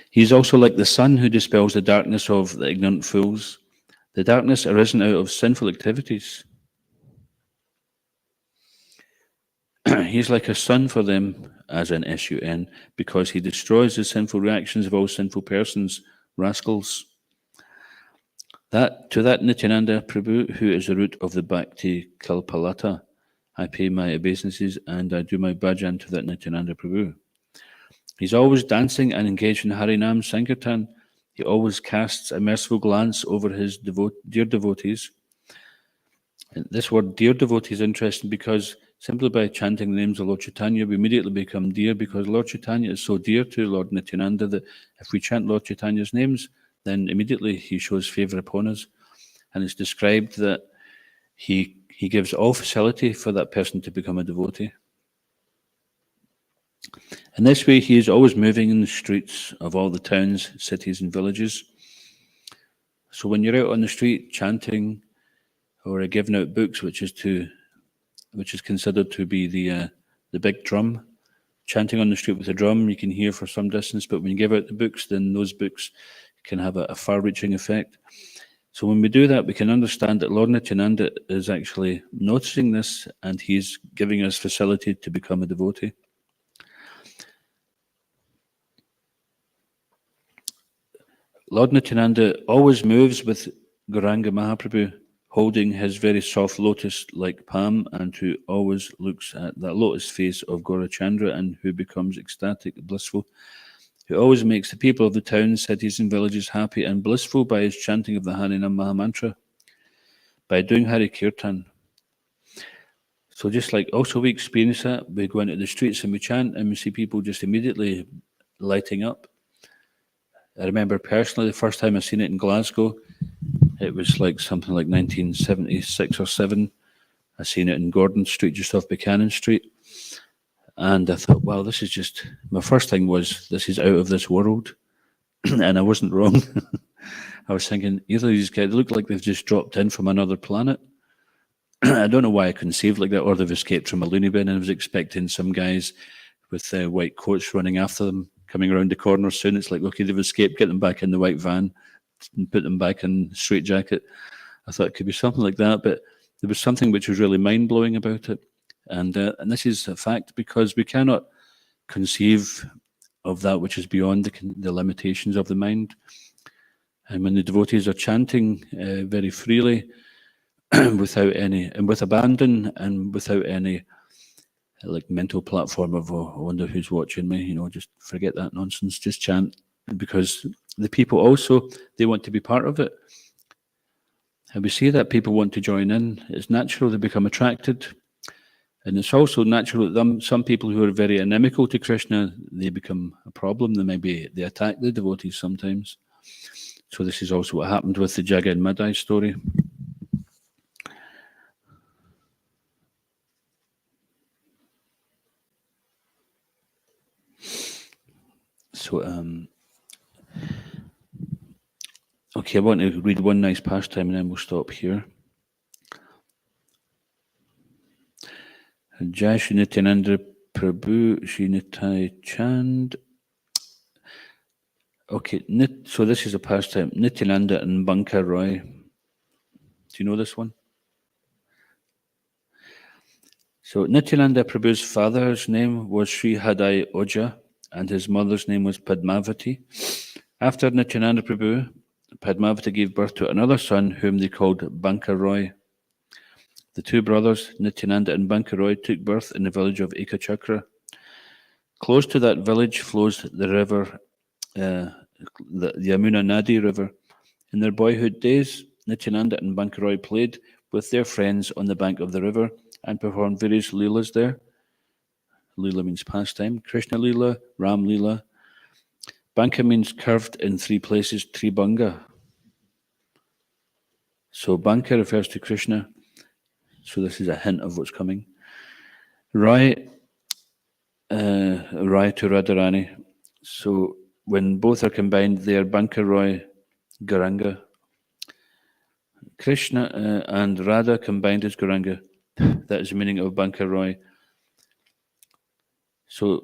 He's also like the sun who dispels the darkness of the ignorant fools. The darkness arisen out of sinful activities. He's like a sun for them, as an SUN, because he destroys the sinful reactions of all sinful persons, rascals. To that Nityananda Prabhu, who is the root of the Bhakti Kalpalata, I pay my obeisances and I do my bhajan to that Nityananda Prabhu. He's always dancing and engaged in Harinam Sankirtan. He always casts a merciful glance over his dear devotees. And this word dear devotee is interesting because simply by chanting the names of Lord Chaitanya, we immediately become dear, because Lord Chaitanya is so dear to Lord Nityananda that if we chant Lord Chaitanya's names, then immediately he shows favour upon us. And it's described that he gives all facility for that person to become a devotee. In this way, he is always moving in the streets of all the towns, cities, and villages. So when you're out on the street chanting or giving out books, which is considered to be the big drum, chanting on the street with a drum, you can hear for some distance. But when you give out the books, then those books can have a far-reaching effect. So when we do that, we can understand that Lord Nityananda is actually noticing this, and he's giving us facility to become a devotee. Lord Nityananda always moves with Gauranga Mahaprabhu, holding his very soft lotus-like palm, and who always looks at that lotus face of Gaurachandra and who becomes ecstatic, blissful, who always makes the people of the towns, cities, and villages happy and blissful by his chanting of the Harinam Mahamantra, by doing Hari Kirtan. So just like also we experience that, we go into the streets and we chant and we see people just immediately lighting up. I remember personally the first time I seen it in Glasgow, it was like something like 1976 or 7. I seen it in Gordon Street, just off Buchanan Street. And I thought, wow, this is just, my first thing was, this is out of this world. And I wasn't wrong. I was thinking, either of these guys look like they've just dropped in from another planet. I don't know why I conceived like that, or they've escaped from a loony bin, and I was expecting some guys with white coats running after them, coming around the corner soon. It's like, okay, they've escaped, get them back in the white van and put them back in straitjacket. I thought it could be something like that, but there was something which was really mind-blowing about it. And this is a fact, because we cannot conceive of that which is beyond the limitations of the mind. And when the devotees are chanting very freely, without any, and with abandon, and without any like mental platform of, oh, I wonder who's watching me, just forget that nonsense, just chant, because the people also, they want to be part of it. And we see that people want to join in. It's natural they become attracted. And it's also natural that some people who are very inimical to Krishna, they become a problem. They attack the devotees sometimes. So this is also what happened with the Jaga and Madai story. So, okay, I want to read one nice pastime and then we'll stop here. Jai Shri Nityananda Prabhu Shri Nitai Chand. Okay, so this is a pastime. Nityananda and Banka Roy. Do you know this one? So Nityananda Prabhu's father's name was Sri Hadai Oja, and his mother's name was Padmavati. After Nityananda Prabhu, Padmavati gave birth to another son whom they called Banka Roy. The two brothers, Nityananda and Banka Roy, took birth in the village of Ekachakra. Close to that village flows the river, the Yamuna Nadi River. In their boyhood days, Nityananda and Banka Roy played with their friends on the bank of the river and performed various leelas there. Leela means pastime. Krishna Leela, Ram Leela. Banka means curved in 3 places, Tribanga. So Banka refers to Krishna. So this is a hint of what's coming. Rai to Radharani. So when both are combined, they are Banka Roy Garanga. Krishna and Radha combined as Garanga. That is the meaning of Banka Roy. So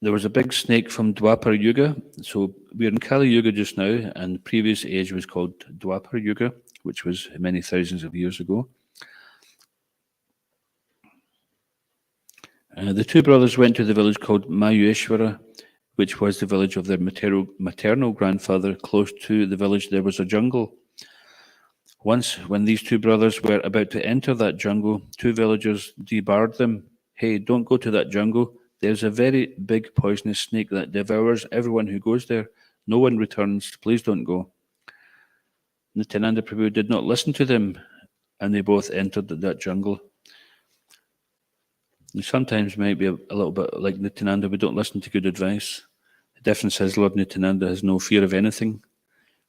there was a big snake from Dwapar Yuga. So we're in Kali Yuga just now, and the previous age was called Dwapar Yuga, which was many thousands of years ago. The two brothers went to the village called Mayueshwara, which was the village of their maternal grandfather. Close to the village there was a jungle. Once, when these two brothers were about to enter that jungle, 2 villagers debarred them. Hey, don't go to that jungle. There's a very big poisonous snake that devours everyone who goes there. No one returns. Please don't go. Nityananda Prabhu did not listen to them, and they both entered that jungle. And sometimes maybe a little bit like Nityananda, we don't listen to good advice. The difference is Lord Nityananda has no fear of anything,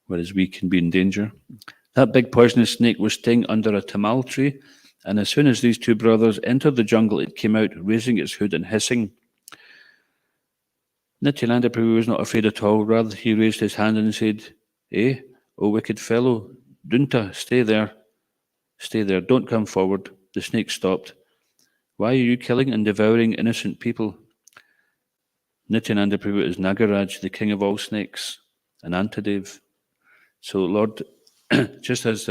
whereas we can be in danger. That big poisonous snake was staying under a tamal tree, and as soon as these 2 brothers entered the jungle, it came out, raising its hood and hissing. Nityananda Prabhu was not afraid at all. Rather, he raised his hand and said, "Eh, O wicked fellow, Dunta, stay there. Stay there, don't come forward." The snake stopped. "Why are you killing and devouring innocent people?" Nityananda Prabhu is Nagaraj, the king of all snakes, and Antadev. So Lord, just as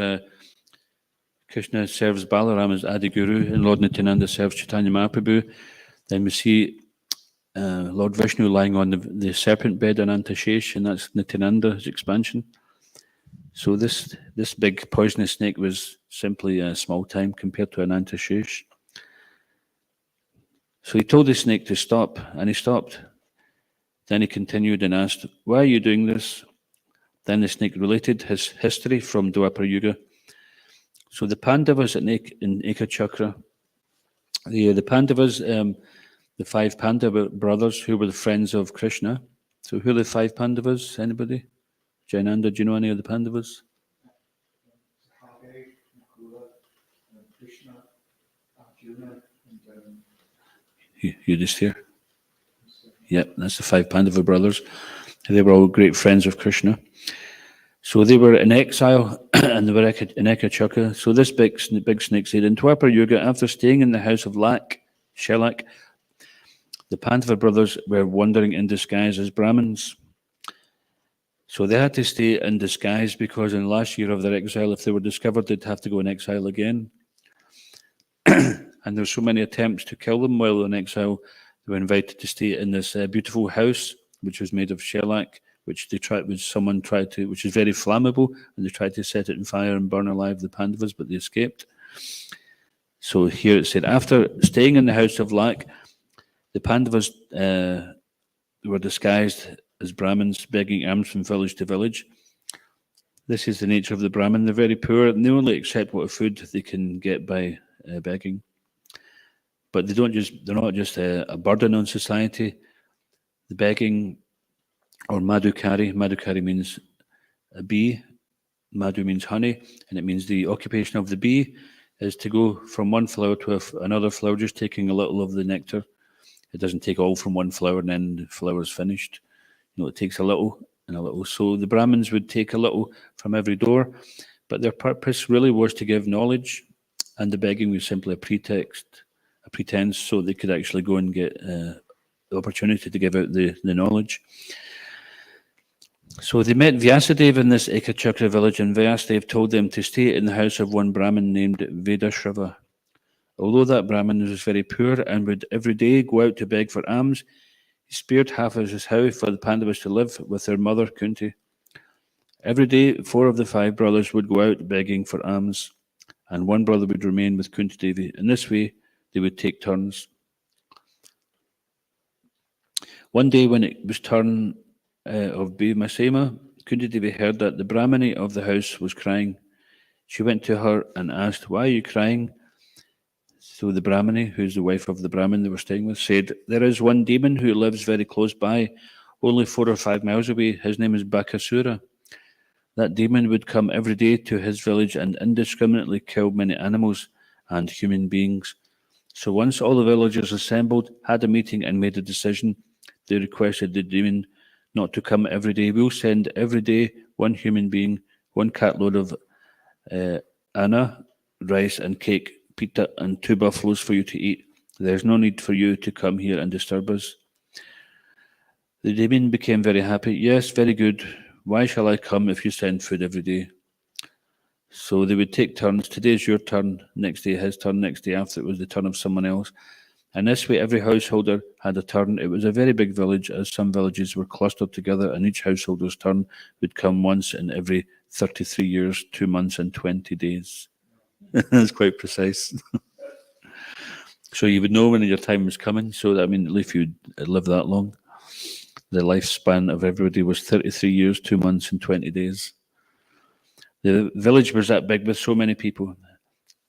Krishna serves Balaram as Adi Guru and Lord Nityananda serves Chaitanya Mahaprabhu, then we see Lord Vishnu lying on the serpent bed on Antashesh, and that's Nityananda's expansion. So this big poisonous snake was simply a small time compared to an Antashesh. So he told the snake to stop, and he stopped. Then he continued and asked, "Why are you doing this?" Then the snake related his history from Dwapar Yuga. So the Pandavas in Ekachakra, The Pandavas, the five Pandava brothers who were the friends of Krishna. So who are the five Pandavas? Anybody? Jainanda, do you know any of the Pandavas? Krishna, Arjuna, and You just here? Yep, that's the five Pandava brothers. They were all great friends of Krishna. So they were in exile and they were in Ekachaka. So this big snake said, in Dwapara Yuga, after staying in the house of Shelak, the Pandava brothers were wandering in disguise as Brahmins. So they had to stay in disguise because in the last year of their exile, if they were discovered, they'd have to go in exile again. And there were so many attempts to kill them while in exile, they were invited to stay in this beautiful house, which was made of shellac, which is very flammable, and they tried to set it on fire and burn alive the Pandavas, but they escaped. So here it said, after staying in the house of Lak, the Pandavas were disguised as Brahmins, begging alms from village to village. This is the nature of the Brahmin. They're very poor, and they only accept what food they can get by begging. But they're not just a burden on society. The begging, or madhukari means a bee, madhu means honey, and it means the occupation of the bee is to go from one flower to another flower, just taking a little of the nectar. It doesn't take all from one flower and then the flower is finished. It takes a little and a little. So the Brahmins would take a little from every door, but their purpose really was to give knowledge, and the begging was simply a pretense, so they could actually go and get the opportunity to give out the knowledge. So they met Vyasadeva in this Ekachakra village, and Vyasadeva told them to stay in the house of one Brahmin named Vedashrava. Although that Brahmin was very poor and would every day go out to beg for alms, he spared half of his house for the Pandavas to live with their mother Kunti. Every day, 4 of the 5 brothers would go out begging for alms, and one brother would remain with Kunti Devi. In this way, they would take turns. One day, when it was turn of Bhimasema, Kunti Devi heard that the Brahmani of the house was crying. She went to her and asked, "Why are you crying?" So the Brahmani, who's the wife of the Brahmin they were staying with, said, "There is one demon who lives very close by, only 4 or 5 miles away. His name is Bakasura. That demon would come every day to his village and indiscriminately kill many animals and human beings. So once all the villagers assembled, had a meeting and made a decision, they requested the demon not to come every day. We'll send every day one human being, 1 cartload of anna, rice and cake, pita, and 2 buffaloes for you to eat. There's no need for you to come here and disturb us." The demon became very happy. "Yes, very good. Why shall I come if you send food every day?" So they would take turns. Today's your turn, next day his turn, next day after it was the turn of someone else. And this way every householder had a turn. It was a very big village, as some villages were clustered together, and each householder's turn would come once in every 33 years, 2 months and 20 days. That's quite precise. So you would know when your time was coming. So that, if you'd live that long, the lifespan of everybody was 33 years, 2 months and 20 days. The village was that big with so many people.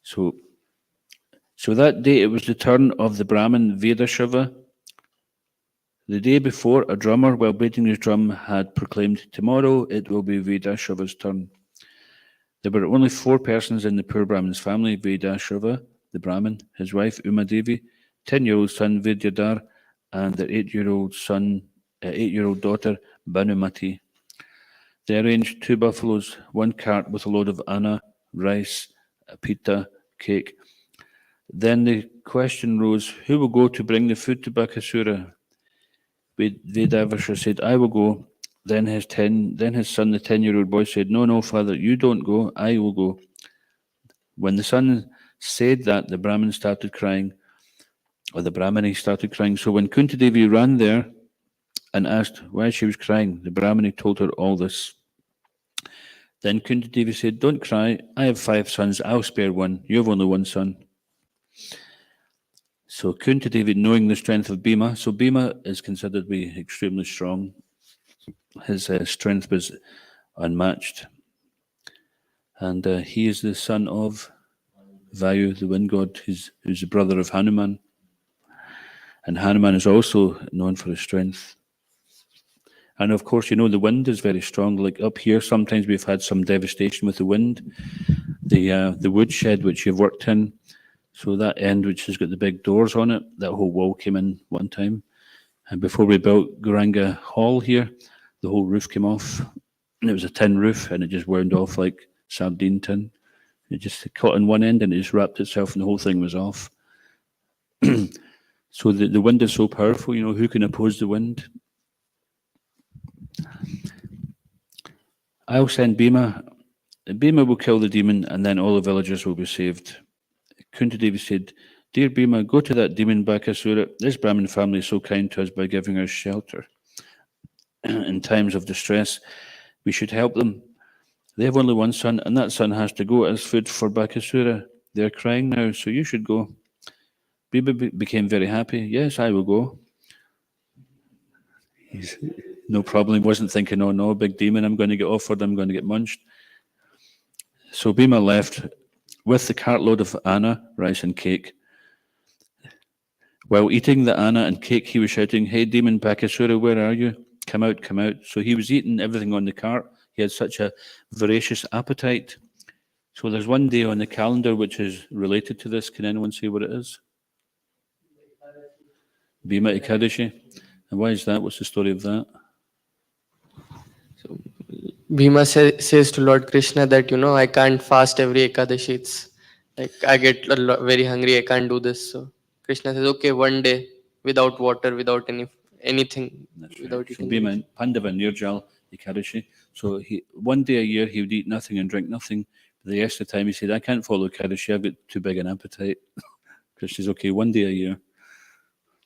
So that day it was the turn of the Brahmin Vedashrava. The day before, a drummer, while beating his drum, had proclaimed, "Tomorrow it will be Vedashrava's turn." There were only 4 persons in the poor Brahmin's family: Vedashrava, the Brahmin, his wife Uma Devi, 10-year-old son Vidyadhar, and their 8-year-old daughter Bhanumati. They arranged 2 buffaloes, 1 cart with a load of anna, rice, pita, cake. Then the question rose, who will go to bring the food to Bakasura? Vedavasha said, "I will go." Then his son, the 10-year-old boy, said, No, father, you don't go, I will go." When the son said that, the Brahmani started crying. So when Kunti Devi ran there and asked why she was crying, the Brahmani told her all this. Then Kunti Devi said, "Don't cry, I have 5 sons, I'll spare one. You have only 1 son." So Kunti Devi, knowing the strength of Bhima, so Bhima is considered to be extremely strong. His strength was unmatched. And he is the son of Vayu, the wind god, who's the brother of Hanuman. And Hanuman is also known for his strength. And of course, the wind is very strong. Like up here, sometimes we've had some devastation with the wind. The woodshed which you've worked in, so that end which has got the big doors on it, that whole wall came in one time. And before we built Gauranga Hall here, the whole roof came off. And it was a tin roof, and it just wound off like sardine tin. It just caught on one end, and it just wrapped itself, and the whole thing was off. So the wind is so powerful, who can oppose the wind? I'll send Bhima. Bhima will kill the demon, and then all the villagers will be saved. Kuntadevi said, "Dear Bhima, go to that demon Bakasura. This Brahmin family is so kind to us by giving us shelter. In times of distress, we should help them. They have only one son, and that son has to go as food for Bakasura. They're crying now, so you should go." Bhima became very happy. "Yes, I will go." He's no problem. He wasn't thinking, "Oh no, big demon, I'm going to get offered, I'm going to get munched." So Bhima left with the cartload of anna, rice, and cake. While eating the anna and cake, he was shouting, "Hey, demon Bakasura, where are you? Come out, come out." So he was eating everything on the cart. He had such a voracious appetite. So there's one day on the calendar which is related to this. Can anyone say what it is? Bhima Ekadashi. And why is that? What's the story of that? Bhima says to Lord Krishna that, I can't fast every Ekadashi. It's like I get very hungry. I can't do this. So Krishna says, okay, one day without water, without anything, That's without right. So eating. Bhima, Pandava Nirjal Ekadashi. So one day a year he would eat nothing and drink nothing. The rest of the time he said, "I can't follow Ekadashi. I've got too big an appetite." Krishna says, "Okay, one day a year."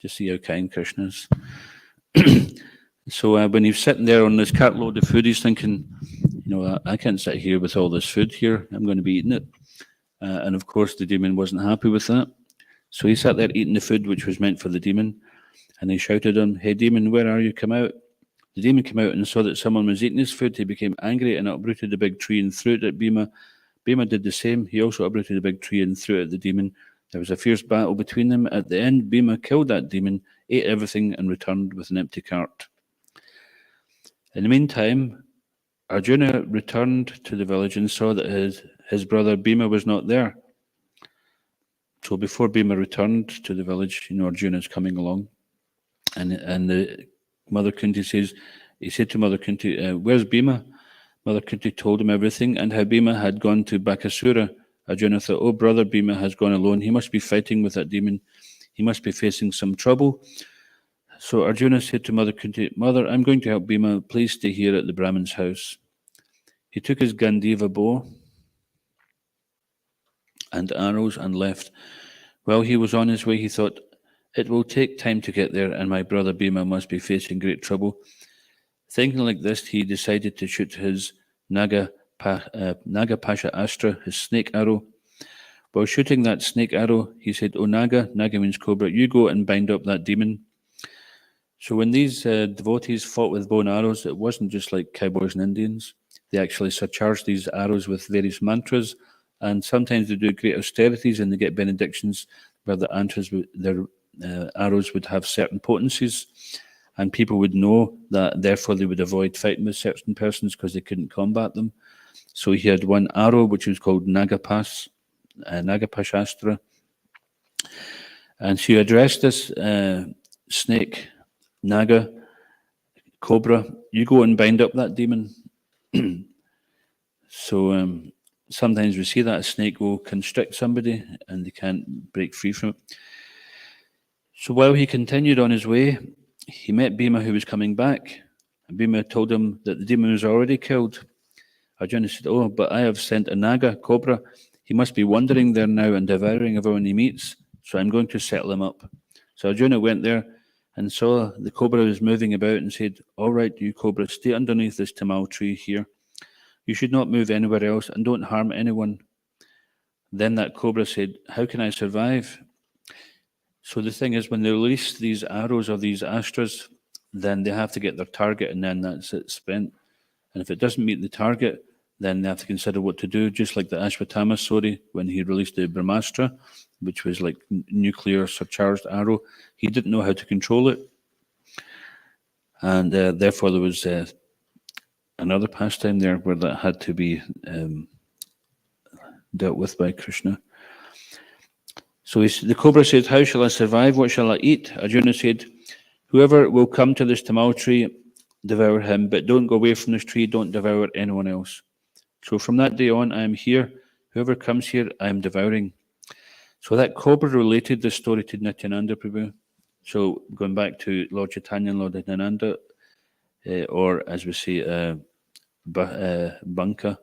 Just see how kind Krishna is. So when he's sitting there on this cartload of food, he's thinking, I can't sit here with all this food here. I'm going to be eating it. And of course, the demon wasn't happy with that. So he sat there eating the food which was meant for the demon. And he shouted at him, "Hey, demon, where are you? Come out." The demon came out and saw that someone was eating his food. He became angry and uprooted the big tree and threw it at Bhima. Bhima did the same. He also uprooted the big tree and threw it at the demon. There was a fierce battle between them. At the end, Bhima killed that demon, ate everything, and returned with an empty cart. In the meantime, Arjuna returned to the village and saw that his brother Bhima was not there. So before Bhima returned to the village, Arjuna is coming along. And the Mother Kunti says, he said to Mother Kunti, "Where's Bhima?" Mother Kunti told him everything and how Bhima had gone to Bakasura. Arjuna thought, "Oh, brother Bhima has gone alone. He must be fighting with that demon. He must be facing some trouble." So Arjuna said to Mother Kunti, "Mother, I'm going to help Bhima. Please stay here at the Brahmin's house." He took his Gandiva bow and arrows and left. While he was on his way, he thought, "It will take time to get there, and my brother Bhima must be facing great trouble." Thinking like this, he decided to shoot his Nagapasha Astra, his snake arrow. While shooting that snake arrow, he said, "O Naga," Naga means cobra, "you go and bind up that demon." So when these devotees fought with bow and arrows, it wasn't just like cowboys and Indians. They actually surcharged these arrows with various mantras, and sometimes they do great austerities and they get benedictions where their arrows would have certain potencies, and people would know that, therefore they would avoid fighting with certain persons because they couldn't combat them. So he had one arrow which was called Nagapashastra, and she addressed this snake, Naga, cobra, "You go and bind up that demon." So sometimes we see that a snake will constrict somebody and they can't break free from it. So while he continued on his way, he met Bhima, who was coming back. And Bhima told him that the demon was already killed. Arjuna said, "Oh, but I have sent a Naga, cobra. He must be wandering there now and devouring everyone he meets. So I'm going to settle him up." So Arjuna went there and saw the cobra was moving about and said, "All right, you cobra, stay underneath this tamal tree here. You should not move anywhere else and don't harm anyone." Then that cobra said, "How can I survive?" So the thing is, when they release these arrows or these astras, then they have to get their target, and then that's it, spent. And if it doesn't meet the target, then they have to consider what to do, just like the Ashwatthama story when he released the Brahmastra, which was like nuclear surcharged arrow. He didn't know how to control it. And therefore there was another pastime there where that had to be dealt with by Krishna. So the cobra said, "How shall I survive? What shall I eat?" Arjuna said, "Whoever will come to this tamal tree, devour him, but don't go away from this tree, don't devour anyone else." So from that day on, I am here. Whoever comes here, I am devouring. So that cobra related this story to Nityananda Prabhu. So going back to Lord Chaitanya and Lord Nityananda, or as we say, Banka,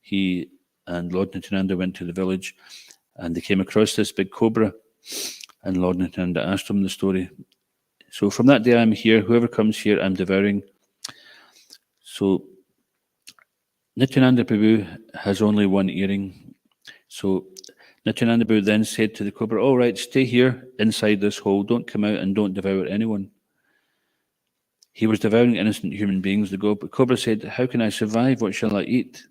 he and Lord Nityananda went to the village and they came across this big cobra, and Lord Nityananda asked him the story. So from that day I'm here, whoever comes here I'm devouring. So Nityananda Prabhu has only one earring. So Nityananda Prabhu then said to the cobra, "All right, stay here inside this hole, don't come out and don't devour anyone." He was devouring innocent human beings. The cobra said, "How can I survive? What shall I eat?"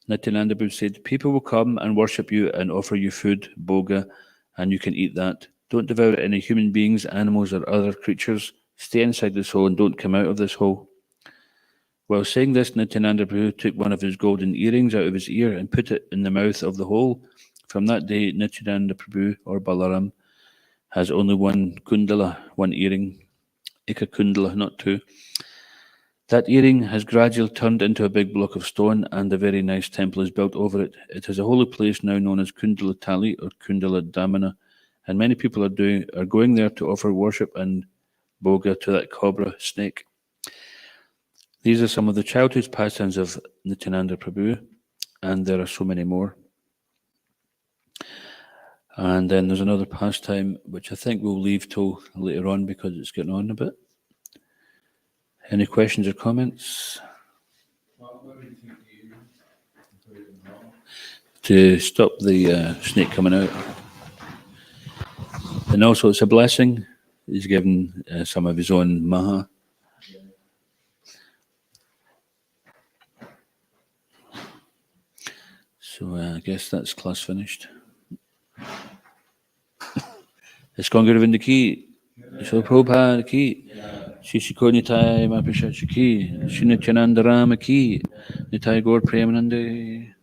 Nityananda Prabhu said, "People will come and worship you and offer you food, bhoga, and you can eat that. Don't devour any human beings, animals, or other creatures. Stay inside this hole and don't come out of this hole." While saying this, Nityananda Prabhu took one of his golden earrings out of his ear and put it in the mouth of the hole. From that day, Nityananda Prabhu, or Balaram, has only one kundala, one earring, Eka kundala, not two. That earring has gradually turned into a big block of stone, and a very nice temple is built over it. It is a holy place now known as Kundala Tali or Kundala Damana, and many people are going there to offer worship and bhoga to that cobra snake. These are some of the childhood pastimes of Nityananda Prabhu, and there are so many more. And then there's another pastime which I think we'll leave till later on because it's getting on a bit. Any questions or comments? To stop the snake coming out. And also it's a blessing. He's given some of his own maha. So I guess that's class finished. ISKCON Govinda ki, so Prabhupada ki, Shri Nitai Mahaprabhu ki, Shri Nityananda Rama ki, Nitai Gaur Premanande.